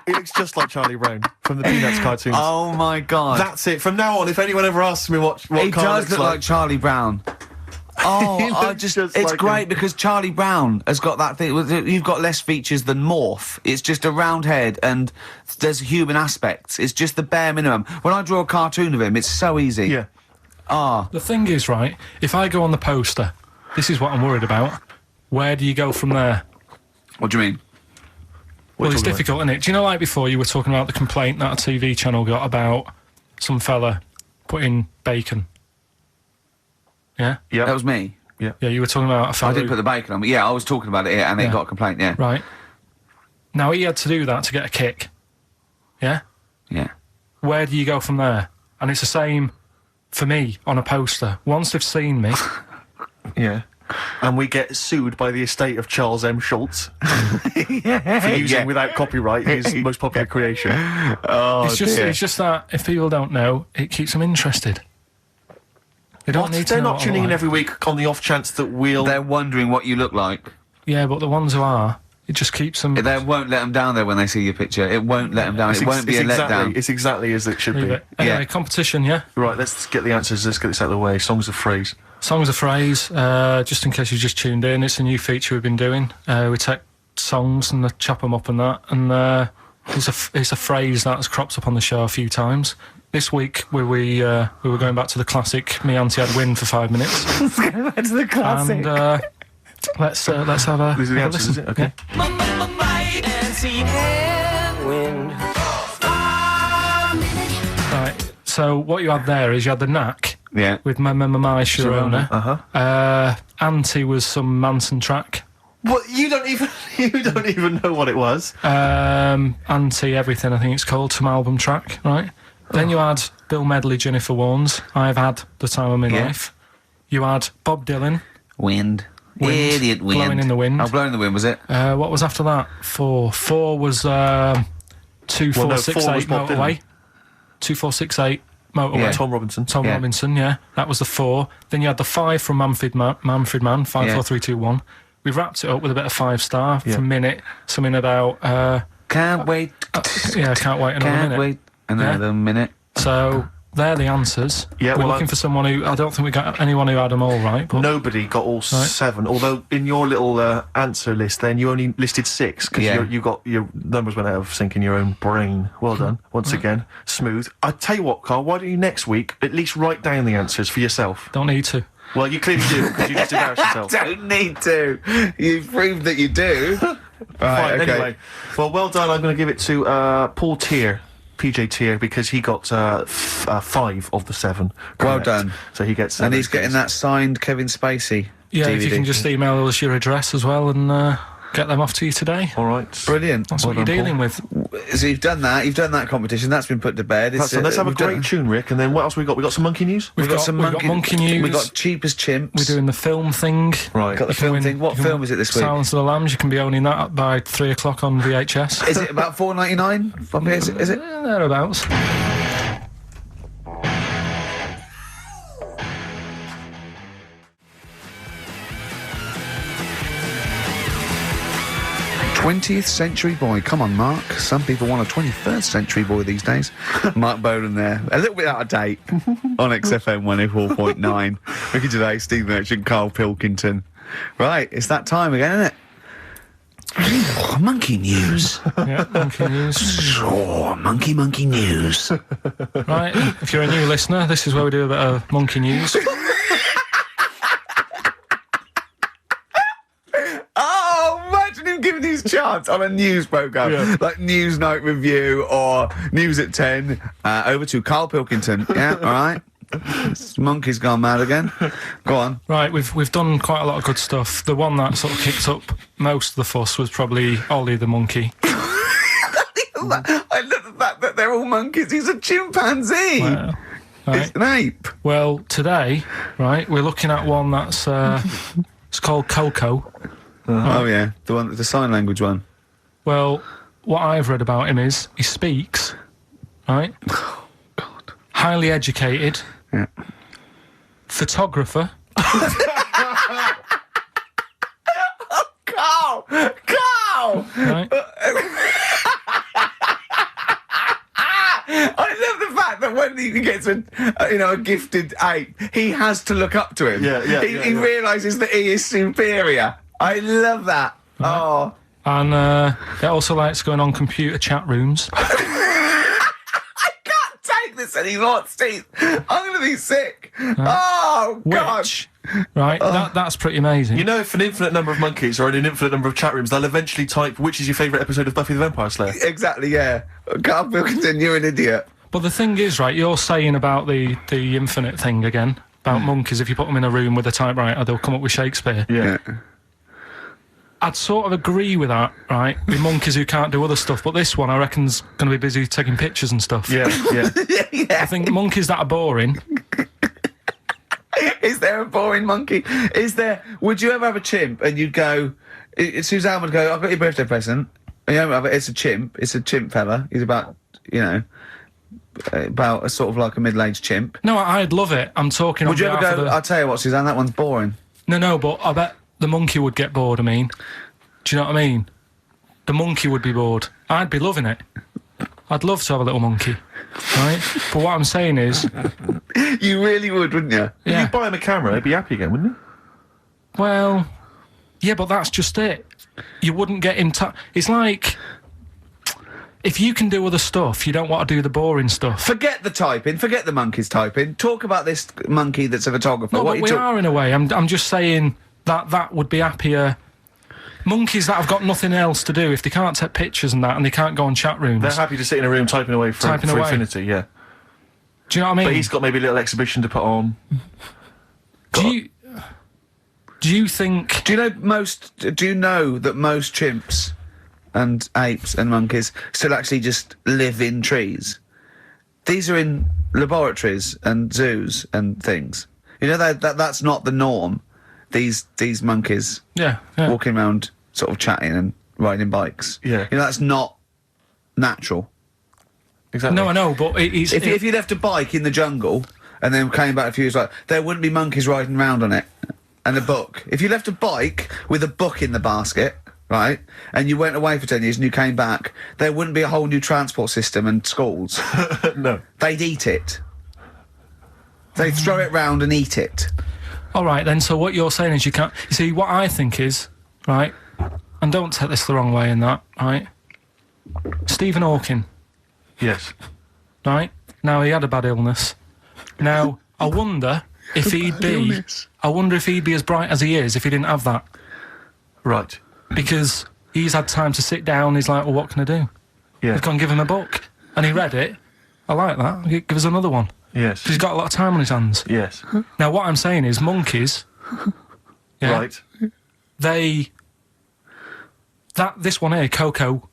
He looks just like Charlie Brown from the Peanuts cartoons. Oh my God. That's it. From now on, if anyone ever asks me what he Karl does look like Charlie Brown. Oh, it's like great him. because Charlie Brown has got that thing. You've got less features than Morph. It's just a round head and there's human aspects. It's just the bare minimum. When I draw a cartoon of him, it's so easy. Yeah. The thing is, right, if I go on the poster, this is what I'm worried about. Where do you go from there? What do you mean? Well, it's difficult, isn't it? Do you know, like before, you were talking about the complaint that a TV channel got about some fella putting bacon? Yeah? Yeah. That was me. Yeah. Yeah, you were talking about a fella I didn't put the bacon on, but yeah, I was talking about it here and they got a complaint, yeah. Right. Now, he had to do that to get a kick. Yeah? Yeah. Where do you go from there? And it's the same for me on a poster. Once they've seen me... Yeah. and we get sued by the estate of Charles M. Schultz for using without copyright his most popular creation. Oh, It's just that if people don't know, it keeps them interested. They don't need to They're know not what tuning I'm in like. every week on the off chance that They're wondering what you look like. Yeah, but the ones who are, it just keeps them. They won't let them down there when they see your picture. It won't let them down. It won't be a letdown. It's exactly as it should Leave be. it. Anyway, Yeah. competition, yeah? Right, let's get the answers. Let's get this out of the way. Songs of phrase. Songs of phrase, just in case you just tuned in, it's a new feature we've been doing. We take songs and chop them up and that, and it's a phrase that's cropped up on the show a few times. This week we were going back to the classic "Me Auntie Had Win" for 5 minutes. Let's go back to the classic. And let's have a These are the have a answers, listen. is it? Okay. Right. So what you had there is you had the knack Yeah. with my Sharona. Uh-huh. Auntie was some Manson track. What? You don't even know what it was. Auntie Everything, I think it's called, some album track, right? Then you had Bill Medley, Jennifer Warnes, I've Had the Time of My Yeah. Life. You had Bob Dylan, Wind. Wind. Idiot wind. Blowing in the Wind. Oh, blowing in the wind, was it? What was after that? Four was 2468 was Bob Motorway. 2468 Motorway. Yeah. Tom Robinson. Tom Yeah. Robinson, yeah. That was the 4. Then you had the 5 from Manfred Man, 5, 4, 3, 2, 1. We wrapped it up with a bit of 5-star for a minute, something about, Can't wait. yeah, can't wait another Can't minute. wait another minute. So, they're the answers. Yeah, We're well, looking for someone who, I don't think we got anyone who had them all right, but Nobody got all 7, although in your little answer list then you only listed 6 because Yeah. you got your numbers went out of sync in your own brain. Well done. Once again, smooth. I tell you what, Carl, why don't you next week at least write down the answers for yourself? don't need to. Well, you clearly do because you just embarrassed yourself. Don't need to. You've proved that you do. Fine, Right, okay. anyway. Well done. I'm going to give it to Paul Tier. PJ Tier, because he got 5 of the 7 Well correct. done. So he gets And he's getting that signed Kevin Spacey Yeah, if you DVD. can just email us your address as well and get them off to you today. All right. Brilliant. That's Well what you're done, dealing Paul. with. So you've done that competition, that's been put to bed. That's done. Let's have a we've done- great tune, Rick, and then what else we got? We got some monkey news? We've got some we've got monkey news. We've got cheap as chimps. We're doing the film thing. Right. Got the You can film win- thing. What you can film win is it this week? Silence of the Lambs. You can be owning that by 3 o'clock on VHS. Is it about $4.99? Is it? Thereabouts. "20th Century Boy." Come on, Mark. Some people want a 21st Century Boy these days. Mark Bowden there. A little bit out of date on XFM 104.9. Ricky Gervais, Steve Merchant, Karl Pilkington. Right, it's that time again, isn't it? Monkey news. Yeah, monkey news. Oh, monkey news. Right, if you're a new listener, this is where we do a bit of monkey news. Oh, imagine him giving his chance on a news programme, like News Night Review or News at 10, over to Karl Pilkington. Yeah, all right. This monkey's gone mad again. Go on. Right, we've done quite a lot of good stuff. The one that sort of kicked up most of the fuss was probably Ollie the monkey. I love the fact that they're all monkeys. He's a chimpanzee. Right. It's an ape. Well, today, right, we're looking at one that's it's called Coco. Oh yeah, the sign language one. Well, what I've read about him is he speaks, right? God. Highly educated. Yeah. Photographer. Carl! Right? I love the fact that when he gets a gifted ape, he has to look up to him. He realises that he is superior. I love that. Oh. And he also likes going on computer chat rooms. I can't take this anymore, Steve. I'm going to be sick. Oh, God. Which, right, that's pretty amazing. You know, if an infinite number of monkeys are in an infinite number of chat rooms, they'll eventually type, which is your favourite episode of Buffy the Vampire Slayer? Exactly, yeah. Karl Pilkington, you're an idiot. But the thing is, right, you're saying about the infinite thing again, about monkeys, if you put them in a room with a typewriter, they'll come up with Shakespeare. Yeah. I'd sort of agree with that, right, with monkeys who can't do other stuff, but this one I reckon's going to be busy taking pictures and stuff. Yeah. I think monkeys that are boring, Is there a boring monkey? Would you ever have a chimp and you'd go, Suzanne would go, I've got your birthday present. And you don't have it, it's a chimp fella. He's about, about a sort of like a middle-aged chimp. No, I'd love it. I'm talking. Would you ever go, I'll tell you what, Suzanne, that one's boring. No, but I bet the monkey would get bored, do you know what I mean? The monkey would be bored. I'd be loving it. I'd love to have a little monkey, right? But what I'm saying is... You really would, wouldn't you? Yeah. If you buy him a camera, he'd be happy again, wouldn't he? Well, yeah, but that's just it. You wouldn't get him... It's like... If you can do other stuff, you don't want to do the boring stuff. Forget the typing. Forget the monkey's typing. Talk about this monkey that's a photographer. No, but we are in a way. I'm just saying that would be happier... Monkeys that have got nothing else to do, if they can't take pictures and that, and they can't go on chat rooms... They're happy to sit in a room typing away for infinity, yeah. Do you know what I mean? But he's got maybe a little exhibition to put on. Do you think... Do you know that most chimps and apes and monkeys still actually just live in trees? These are in laboratories and zoos and things. You know that's not the norm. These monkeys walking around sort of chatting and riding bikes. Yeah. That's not natural. Exactly. No, I know, but if you left a bike in the jungle and then came back a few years later, there wouldn't be monkeys riding around on it and a book. If you left a bike with a book in the basket, right, and you went away for 10 years and you came back, there wouldn't be a whole new transport system and schools. No. They'd eat it. They'd throw it round and eat it. All right, then, so what you're saying is you can't... You see, what I think is, right, and don't take this the wrong way in that, right, Stephen Hawking... Yes. Right? Now, he had a bad illness. Now, I wonder if he'd be... I wonder if he'd be as bright as he is if he didn't have that. Right. Because he's had time to sit down, he's like, well, what can I do? Yeah. I've gone and give him a book. And he read it. I like that. Give us another one. Yes. He's got a lot of time on his hands. Yes. Now, what I'm saying is monkeys... Yeah, Right. This one here, Coco,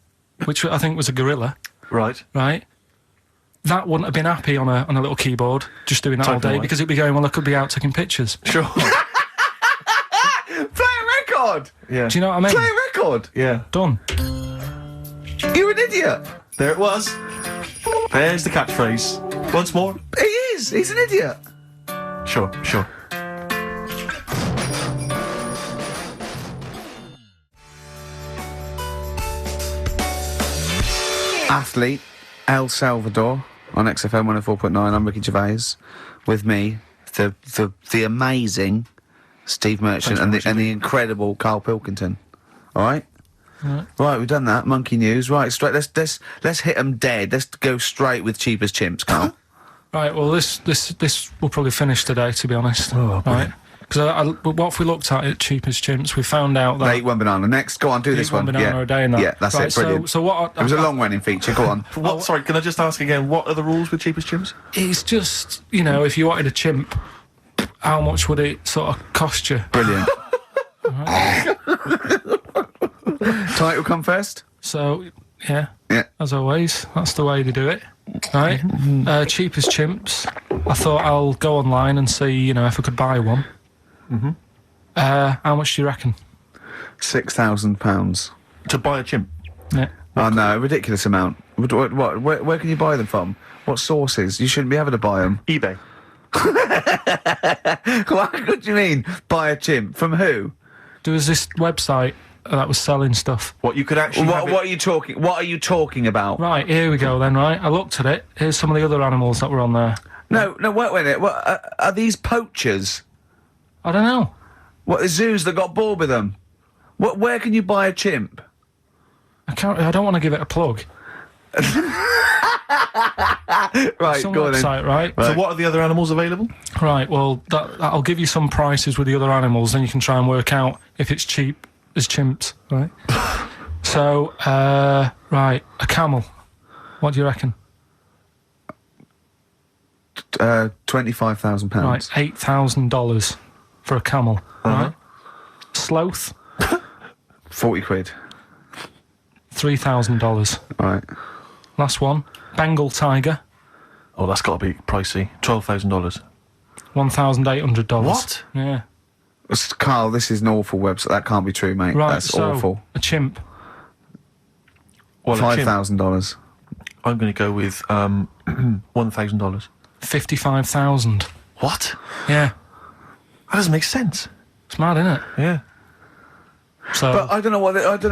which I think was a gorilla... Right. Right? That wouldn't have been happy on a little keyboard, just doing that all day, away. because it'd be going, well, I could be out taking pictures. Sure. Play a record! Yeah. Do you know what I mean? Play a record! Yeah. Done. You're an idiot! There it was. There's the catchphrase. Once more. He is! He's an idiot! Sure. Athlete, El Salvador, on XFM 104.9. I'm Ricky Gervais. With me, the amazing Steve Merchant and the incredible Karl Pilkington. All right? Right, we've done that. Monkey news. Right, straight. Let's hit them dead. Let's go straight with cheap as chimps, Karl. Right, well, this will probably finish today, to be honest. Oh, right? Because what if we looked at Cheap as Chimps, we found out that... They eat one banana. Next, go on, do this one. Eat one banana a day and that. Yeah, that's right, it, brilliant. So what... It was a long-running feature, go on. Sorry, can I just ask again, what are the rules with cheapest chimps? It's just, if you wanted a chimp, how much would it sort of cost you? Brilliant. Title come first? So, yeah, Yeah. as always, that's the way they do it. Right? Cheap as Chimps. I thought I'll go online and see, if I could buy one. How much do you reckon? £6,000. To buy a chimp? Yeah. Oh no, ridiculous amount. Where can you buy them from? What sources? You shouldn't be able to buy them. eBay. What do you mean? Buy a chimp? From who? There was this website that was selling stuff. What you could actually What are you talking? What are you talking about? Right, here we go then, right? I looked at it. Here's some of the other animals that were on there. No, wait a minute. What, are these poachers? I don't know. What, the zoos that got bored with them? Where can you buy a chimp? I don't want to give it a plug. Right, Some go on then. website, right? So what are the other animals available? Right, well, I'll give you some prices with the other animals, then you can try and work out if it's cheap as chimps, right? So, right, a camel. What do you reckon? £25,000. Right, $8,000 for a camel, right? Sloth, 40 quid. $3,000. Right. Last one, Bengal tiger, Oh, that's got to be pricey. $12,000. $1,800. What? Yeah. Carl, this is an awful website. That can't be true, mate. Right, That's so awful. a chimp. Well, $5,000. I'm going to go with $1,000. 55,000. What? Yeah. That doesn't make sense. It's mad, isn't it? Yeah. So, But I don't know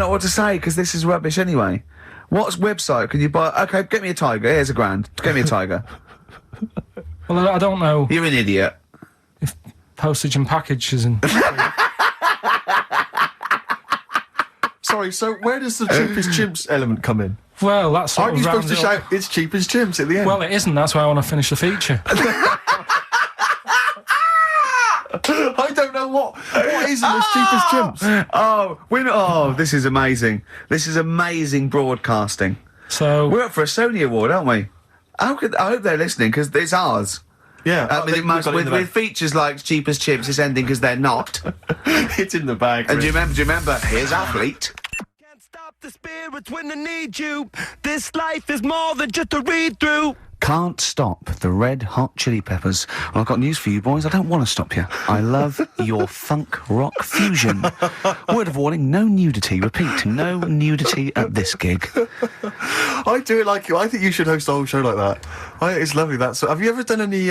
what to say because this is rubbish anyway. What website can you buy? Okay, get me a tiger. Here's $1,000. Get me a tiger. well, I don't know You're an idiot. if postage and packages and... Sorry, so where does the cheapest chimps element come in? Well, that's sort Aren't of you supposed to rounds it up. shout, it's cheap as chimps at the end? Well, it isn't. That's why I want to finish the feature. I don't know what is as cheap as chimps. Oh, this is amazing. This is amazing broadcasting. So, We're up for a Sony Award, aren't we? I hope they're listening because it's ours. Yeah, With features like cheap as chips, it's ending because they're not. it's in the bag. And do you remember? Here's Athlete. Can't stop the spirits when they need you. This life is more than just a read through. Can't stop the Red Hot Chili Peppers. Well, I've got news for you, boys. I don't want to stop you. I love your funk rock fusion. Word of warning, no nudity. Repeat, no nudity at this gig. I do it like you. I think you should host a whole show like that. It's lovely. Have you ever done any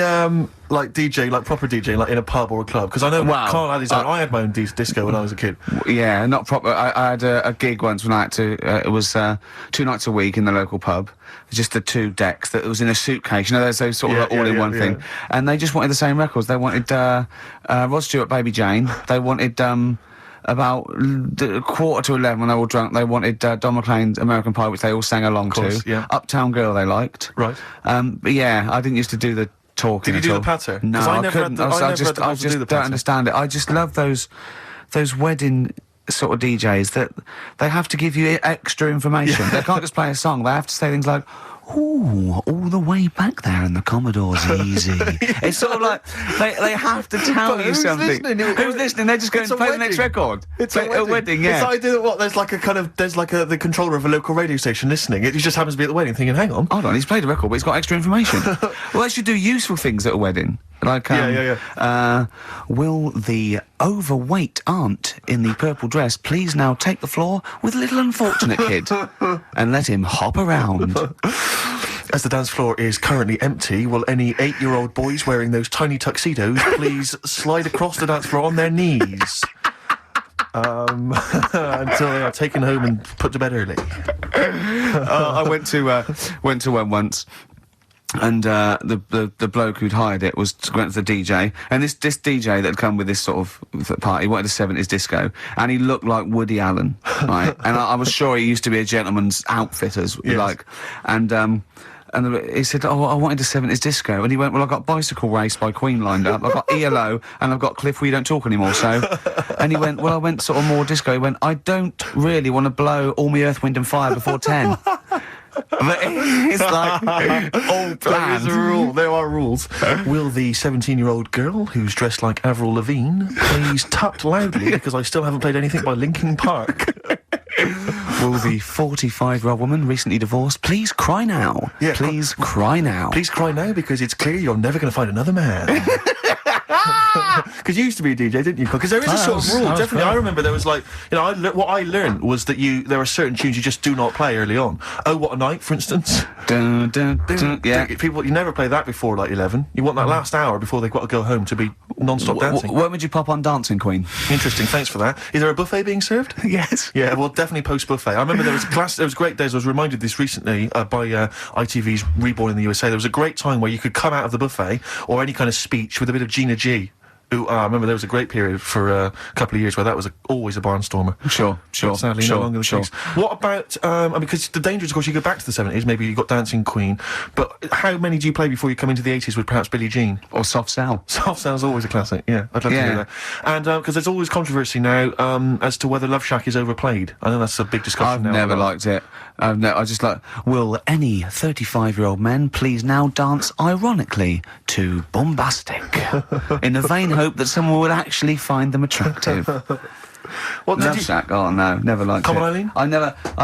like DJ, like proper DJ, like in a pub or a club? Because I know Karl had his own. I had my own disco when I was a kid. Yeah, not proper. I had a gig once when I had to. It was 2 nights a week in the local pub. Just the 2 decks that was in a suitcase. You know, there's those sort of all-in-one thing. And they just wanted the same records. They wanted Rod Stewart, Baby Jane. They wanted about 11:15 when they were all drunk. They wanted Don McLean's American Pie, which they all sang along to. Yeah. Uptown Girl they liked. Right. But yeah, I didn't used to do the talking. Did you do at the all. patter? No, 'Cause I couldn't. I just don't understand it. I just love those wedding sort of DJs that they have to give you extra information. They can't just play a song. They have to say things like, "Ooh, all the way back there in the Commodore's easy." It's sort of like they have to tell But you who's something. listening? Who's listening? They're just going It's to a play the next wedding. record. It's Play a wedding. yeah. It's like there's the controller of a local radio station listening. It just happens to be at the wedding, thinking, "Hang on, Hold on, he's played a record, but he's got extra information." Well, they should do useful things at a wedding. Like, will the overweight aunt in the purple dress please now take the floor with little unfortunate kid and let him hop around? As the dance floor is currently empty, will any 8-year-old boys wearing those tiny tuxedos please slide across the dance floor on their knees until they are taken home and put to bed early? I went to one once. And the bloke who'd hired it went to the DJ, and this DJ that had come with this sort of party wanted a 70s disco, and he looked like Woody Allen, right? And I was sure he used to be a gentleman's outfitters, like, and he said, "Oh, I wanted a 70s disco," and he went, "Well, I've got Bicycle Race by Queen lined up, I've got ELO, and I've got Cliff We Don't Talk Anymore." So, and he went, "Well, I went sort of more disco." He went, "I don't really want to blow all my Earth, Wind and Fire before 10. But it's like all planned. There are rules. Will the 17-year-old girl who's dressed like Avril Lavigne please tut loudly because I still haven't played anything by Linkin Park? Will the 45-year-old woman recently divorced please cry now? Yeah, please cry now. Please cry now because it's clear you're never going to find another man. Because you used to be a DJ, didn't you? Because there is a sort of rule. Definitely, I remember there was like, what I learned was that there are certain tunes you just do not play early on. Oh, What a Night, for instance. Dun, dun, dun, yeah. People, you never play that before like 11. You want that last hour before they've got to go home to be non-stop dancing. When would you pop on Dancing Queen? Interesting, thanks for that. Is there a buffet being served? Yes. Yeah, well, definitely post-buffet. I remember there was great days. I was reminded this recently by ITV's Reborn in the USA. There was a great time where you could come out of the buffet or any kind of speech with a bit of Gina G. I remember there was a great period for a couple of years where that was always a barnstormer. Sure. But sadly, no longer the case. What about, because the danger is, of course, you go back to the 70s, maybe you got Dancing Queen, but how many do you play before you come into the 80s with perhaps Billie Jean? Or Soft Cell. Soft Cell's always a classic, yeah. I'd love to hear that. And, because there's always controversy now as to whether Love Shack is overplayed. I know that's a big discussion now. I've never liked it. I just like, will any 35-year-old men please now dance ironically to Bombastic in the vain hope that someone would actually find them attractive? What Love Shack? Oh no, never liked Come it. on, Eileen? I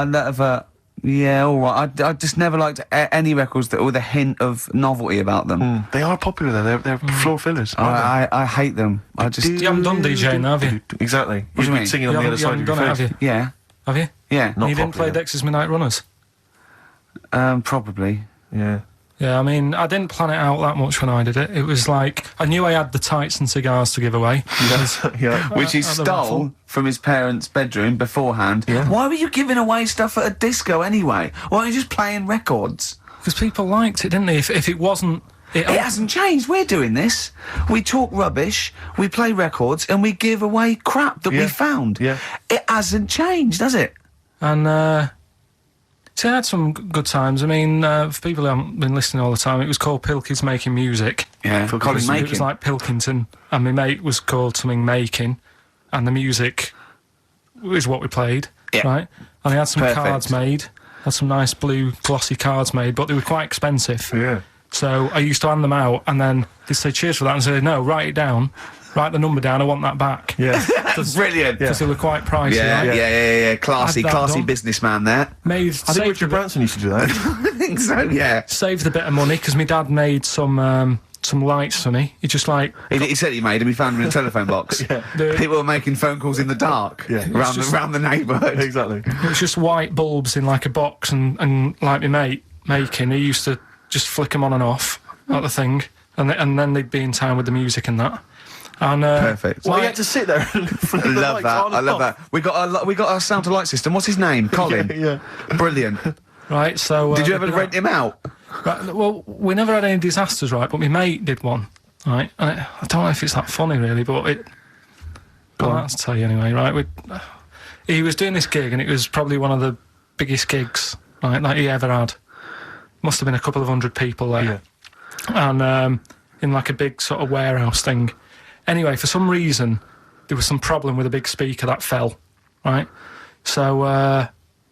never. Yeah, all right. I just never liked any records that with a hint of novelty about them. They are popular though. They're floor fillers. I hate them. I just You haven't done DJing, have you? Exactly. What do you You've been mean? singing on You the other haven't side of your done it, face. have you? yeah, Have you? yeah. Not You didn't play popular. Dexter's Midnight Runners? Probably. Yeah. Yeah, I mean, I didn't plan it out that much when I did it. It was like, I knew I had the tights and cigars to give away. Yeah. Which he at the stole raffle. from his parents' bedroom beforehand. Yeah. Why were you giving away stuff at a disco anyway? Why aren't you just playing records? Because people liked it, didn't they? If it wasn't... It hasn't changed. We're doing this. We talk rubbish, we play records, and we give away crap that we Yeah. found. Yeah. It hasn't changed, has it? And, so I had some good times. I mean, for people who haven't been listening all the time, it was called Pilkington Making Music. Yeah, Colin Colin It Making. was like Pilkington, and my mate was called something Making, and the music was what we played, Yeah. right? And I had some Perfect. cards made, had some nice blue glossy cards made, but they were quite expensive. Yeah. So I used to hand them out, and then they'd say cheers for that, and say, no, write it down, write the number down, I want that back. Yeah. Brilliant. Because they were quite pricey, Yeah, right? yeah. Classy, Had that classy done. businessman there. Made, I think saved, Richard Branson used to do that. I think so, yeah. saved a bit of money, because my dad made some lights for me. He just like... He said he made him. He found him in a telephone box. The- People were making phone calls in the dark Yeah. around the neighbourhood. Exactly. It was just white bulbs in like a box, and like my mate making, he used to just flick them on and off at the thing, and then they'd be in time with the music and that. And Perfect. Well, like- you had to sit there and flip I the love lights that. on I and love off. that. We got our sound to light system. What's his name? Colin. Yeah. Brilliant. right, so Did you ever they'd be rent him out? like- right, well, we never had any disasters, right? But my mate did one, right? And I don't know if it's that funny, really, but it. Well, I'll tell you anyway, right? He was doing this gig, and it was probably one of the biggest gigs, right, that he ever had. Must have been a couple of hundred people there. Yeah. And in like a big sort of warehouse thing. Anyway, for some reason, there was some problem with a big speaker that fell, right? So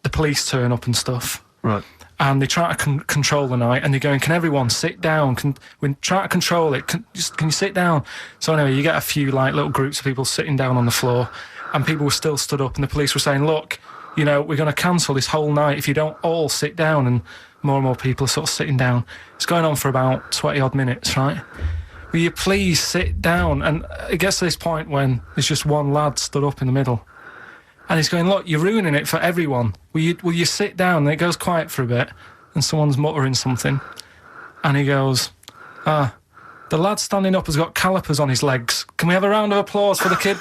the police turn up and stuff, Right. and they try to control the night, and they're going, can everyone sit down? We try to control it. Can you sit down? So anyway, you get a few like little groups of people sitting down on the floor, and people were still stood up, and the police were saying, look, you know, we're going to cancel this whole night if you don't all sit down. And more people are sort of sitting down. It's going on for about 20 odd minutes, right? Will you please sit down? And it gets to this point when there's just one lad stood up in the middle, and he's going, look, you're ruining it for everyone. Will you sit down? And it goes quiet for a bit, and someone's muttering something, and he goes, the lad standing up has got calipers on his legs. Can we have a round of applause for the kid?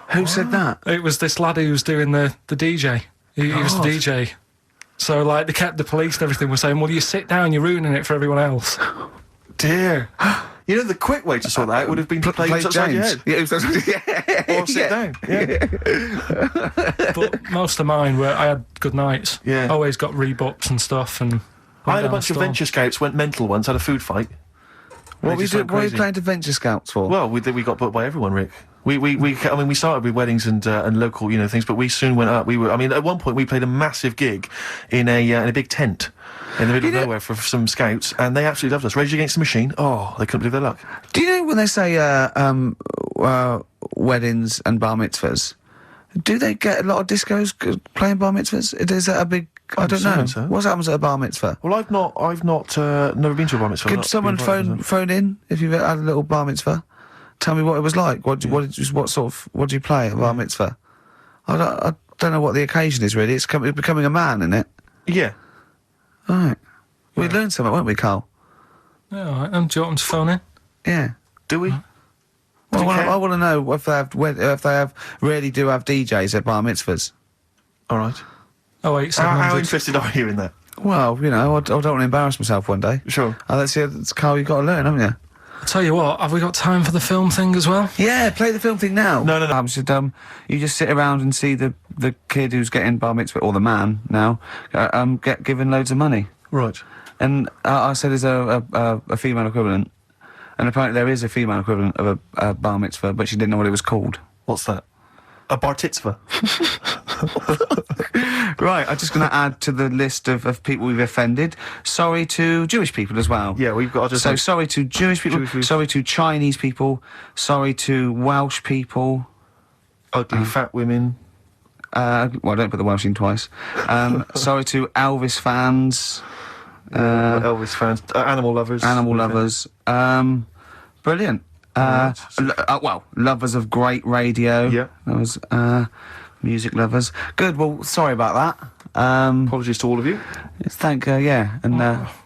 Who said that? It was this lad who was doing the DJ. He was the DJ. So, like, they kept the police and everything were saying, well, you sit down, you're ruining it for everyone else. Dear. You know, the quick way to sort that out would have been to play Play upside your James. head. Yeah, Or sit down. Yeah. But most of mine were, I had good nights. Yeah. Always got rebooks and stuff. And I had a bunch of venture scouts went mental once, had a food fight. What They just went were you crazy. playing to Venture Scouts for? Well, we got booked by everyone, Rick. I mean, we started with weddings and local, things, but we soon went up. At one point, we played a massive gig in a big tent in the middle of nowhere for some scouts, and they absolutely loved us. Rage Against the Machine. Oh, they couldn't believe their luck. Do you know when they say weddings and bar mitzvahs, do they get a lot of discos playing bar mitzvahs? Is that a big... I don't know. assuming so. What happens at a bar mitzvah? Well, I've not never been to a bar mitzvah. I've Could not someone been invited to phone in if you've had a little bar mitzvah? Tell me what it was like. What do you play at a bar mitzvah? I don't know what the occasion is really. It's becoming a man, isn't it? them. Yeah. All right. We learned something, won't we, Karl? Yeah, all right. Do you want them to phone in? Yeah. Do we? Well, you care? I want to know if they really do have DJs at bar mitzvahs. All right. Oh, wait, How 700. interested are you in that? Well, I don't want to embarrass myself one day. Sure. That's it, Karl. You've got to learn, haven't you? I'll tell you what, have we got time for the film thing as well? Yeah, play the film thing now. No. You just sit around and see the kid who's getting bar mitzvah, or the man now, get given loads of money. Right. And I said, is there a female equivalent? And apparently there is a female equivalent of a bar mitzvah, but she didn't know what it was called. What's that? A bar mitzvah. Right, I'm just going to add to the list of people we've offended. Sorry to Jewish people as well. Yeah, we've got to just... So sorry to Jewish people, sorry to Chinese people, sorry to Welsh people, ugly fat women. Well, I don't put the Welsh in twice. Sorry to Elvis fans. Elvis fans, animal lovers. Animal lovers. Brilliant. Well, lovers of great radio. Yeah. That was music lovers. Good. Well, sorry about that. Apologies to all of you. Yeah. And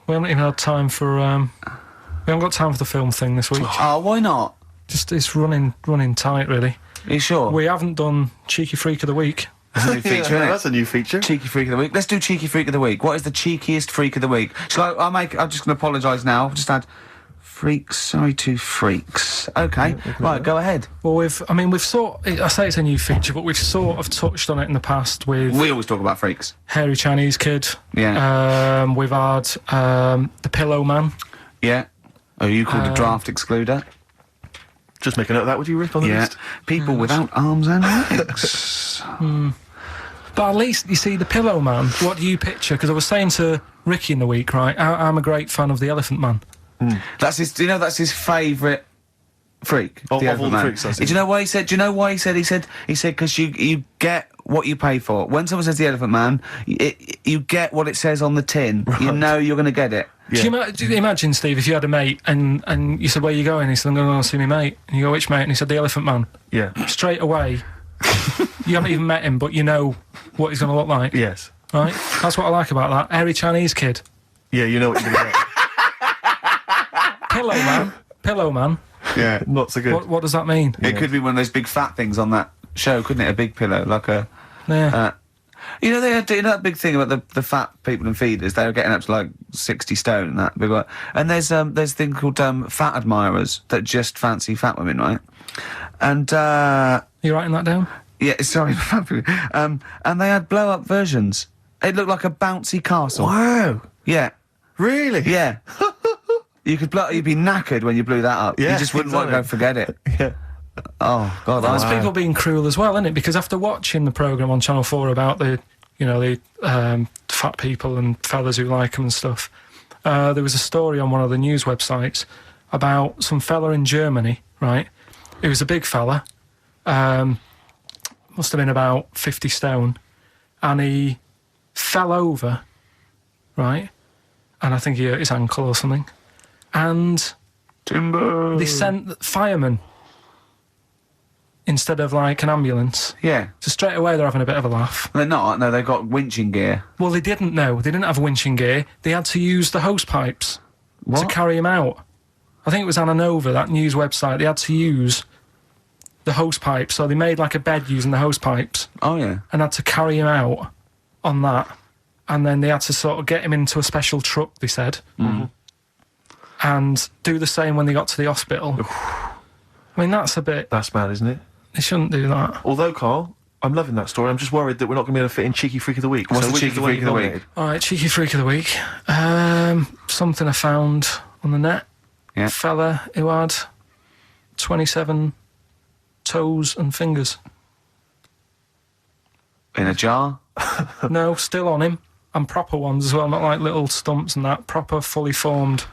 We haven't even had time for. We haven't got time for the film thing this week. why not? Just it's running tight, really. Are you sure? We haven't done Cheeky Freak of the Week. That's a new feature, isn't it? That's a new feature. Cheeky Freak of the Week. Let's do Cheeky Freak of the Week. What is the cheekiest freak of the week? Shall I'm just going to apologise now. I've just had freaks. Sorry to freaks. Okay. Right, go ahead. Well, I say it's a new feature, but we've sort of touched on it in the past with We always talk about freaks. Hairy Chinese Kid. Yeah. We've had the Pillow Man. Yeah. Oh, you called a draft excluder? Just make a note of that, would you, Rick, on the Yeah. list? People without arms and legs. But at least, you see, the Pillow Man, what do you picture? Because I was saying to Ricky in the week, right, I'm a great fan of the Elephant Man. That's his. Do you know that's his favourite freak? Of all Elephant the Man. freaks, that's Do you know why he said? Do you know why he said? He said because you get what you pay for. When someone says the Elephant Man, you get what it says on the tin. Right. You know you're going to get it. Yeah. Do you imagine, Steve, if you had a mate and you said, where are you going? He said, I'm going to go see my mate. And you go, which mate? And he said, the Elephant Man. Yeah. Straight away, you haven't even met him, but you know what he's going to look like. Yes. Right? That's what I like about that. Hairy Chinese Kid. Yeah, you know what you're going to get. Pillow Man. Yeah. Not so good. What does that mean? It could be one of those big fat things on that show, couldn't it? A big pillow, like a. Yeah. You know, they had that big thing about the fat people and feeders. They were getting up to like 60 stone and that big one. And there's a thing called fat admirers that just fancy fat women, right? And you writing that down? yeah, sorry, fat people. And they had blow up versions. It looked like a bouncy castle. Wow. Yeah, Really? yeah. You'd be knackered when you blew that up. Yeah, You just wouldn't want to go exactly. forget it. Yeah. Oh God, That's wow. people being cruel as well, isn't it? Because after watching the programme on Channel 4 about the fat people and fellas who like them and stuff, there was a story on one of the news websites about some fella in Germany, right? He was a big fella, must have been about 50 stone, and he fell over, right? And I think he hurt his ankle or something. And Timber. they sent firemen instead of like an ambulance. Yeah. So straight away they're having a bit of a laugh. They're not. No, they've got winching gear. Well, they didn't know. They didn't have winching gear. They had to use the hose pipes to What? carry him out. I think it was Ananova, that news website. They had to use the hose pipes. So they made like a bed using the hose pipes Oh yeah. and had to carry him out on that. And then they had to sort of get him into a special truck, they said. Mm-hmm. And do the same when they got to the hospital. I mean, that's a bit... That's mad, isn't it? They shouldn't do that. Although, Carl, I'm loving that story. I'm just worried that we're not going to be able to fit in Cheeky Freak of the Week. What's the which is Cheeky one Freak you of the week? nominated? All right, Cheeky Freak of the Week. Something I found on the net. Yeah. Fella who had 27 toes and fingers. In a jar. No, still on him. And proper ones as well, not like little stumps and that. Proper, fully formed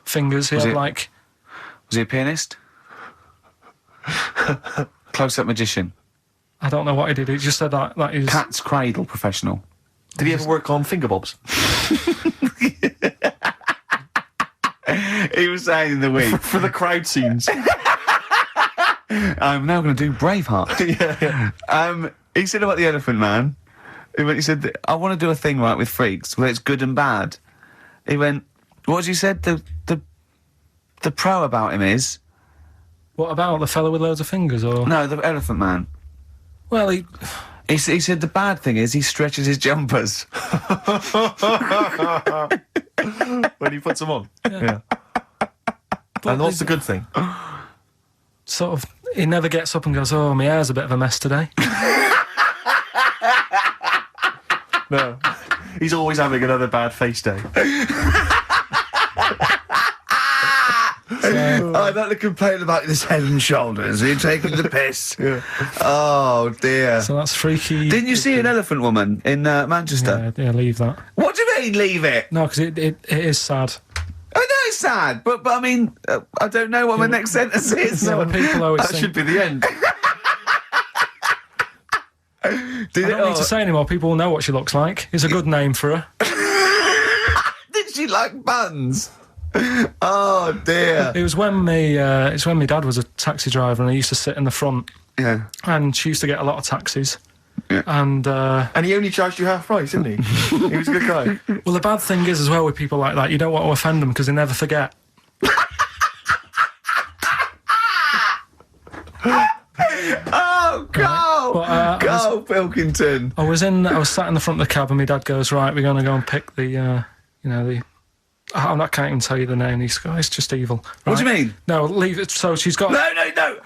fingers. He Was had it- like... Was he a pianist? Close-up magician. I don't know what he did. He just said that is... Cat's cradle professional. Did he ever work on finger bobs? He was saying in the week, For the crowd scenes. I'm now going to do Braveheart. Yeah. He said about the Elephant Man. He said, I want to do a thing right with freaks where it's good and bad. He went, what did you said? The pro about him is What about the fella with loads of fingers, or...? no, the Elephant Man. Well, he... He said the bad thing is he stretches his jumpers. When he puts them on. Yeah. And what's the good thing? Sort of... He never gets up and goes, oh, my hair's a bit of a mess today. No. He's always having another bad face day. I'm not to complain about his head and shoulders. You're taking the piss. Yeah. Oh, dear. So that's freaky. Didn't you see an elephant woman in Manchester? Yeah, leave that. What do you mean, leave it? No, because it is sad. I know it's sad, but I mean, I don't know what my next sentence is. No, but people always That think... should be the end. I don't need to say anymore. People will know what she looks like. It's a good name for her. Did she like buns? Oh dear. It was when my dad was a taxi driver, and he used to sit in the front. Yeah. And she used to get a lot of taxis. Yeah. And he only charged you half price, didn't he? He was a good guy. well, the bad thing is as well with people like that, you don't want to offend them because they never forget. Oh, Karl! But, Karl Pilkington. I was sat in the front of the cab, and my dad goes, "Right, we're going to go and pick the I can't even tell you the name. These guys, just evil." Right? What do you mean? No, leave it. So she's got.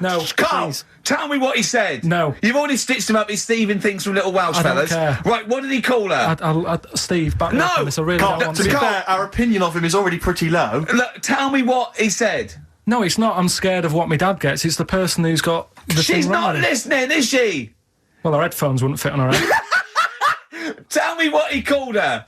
No, Karl, please. tell me what he said. No. You've already stitched him up. He's thieving things from little Welsh I don't fellas. care. Right, what did he call her? Steve, back me up on this. I really Karl, don't want to be to. fair, our opinion of him is already pretty low. Look, tell me what he said. No, it's not. I'm scared of what my dad gets. It's the person who's got the She's thing not wrong. listening, is she? Well, her headphones wouldn't fit on her head. Tell me what he called her.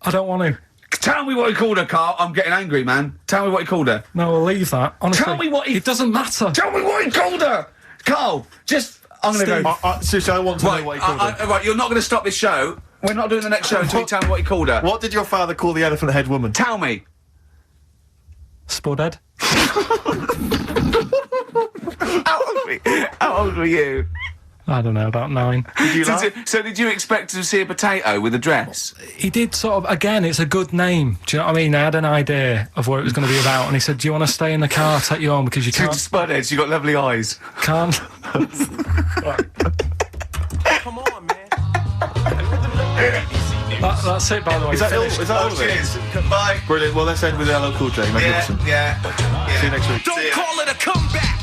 I don't want to. Tell me what he called her, Karl. I'm getting angry, man. Tell me what he called her. No, we'll leave that. Honestly, Tell me what he... It doesn't matter. Tell me what he called her. Karl, just... I'm going to go... Seriously, I want to know what he called her. Right, you're not going to stop this show. We're not doing the next show until you tell me what he called her. What did your father call the elephant-head woman? Oh, Tell me. Spudhead. How old were you? I don't know, about 9. Did you laugh? So did you expect to see a potato with a dress? He did sort of, again, it's a good name. Do you know what I mean? I had an idea of what it was going to be about, and he said, "Do you want to stay in the car, I'll take you home, because you Two can't." spudheads, you got lovely eyes. Can't. Come on, man. That's it, by the way. Is that all? Finished. Is that all of it? Cheers. Bye. Brilliant. Well, let's end with LL Cool J. Magnificent. Yeah. See you next week. Don't call it a comeback.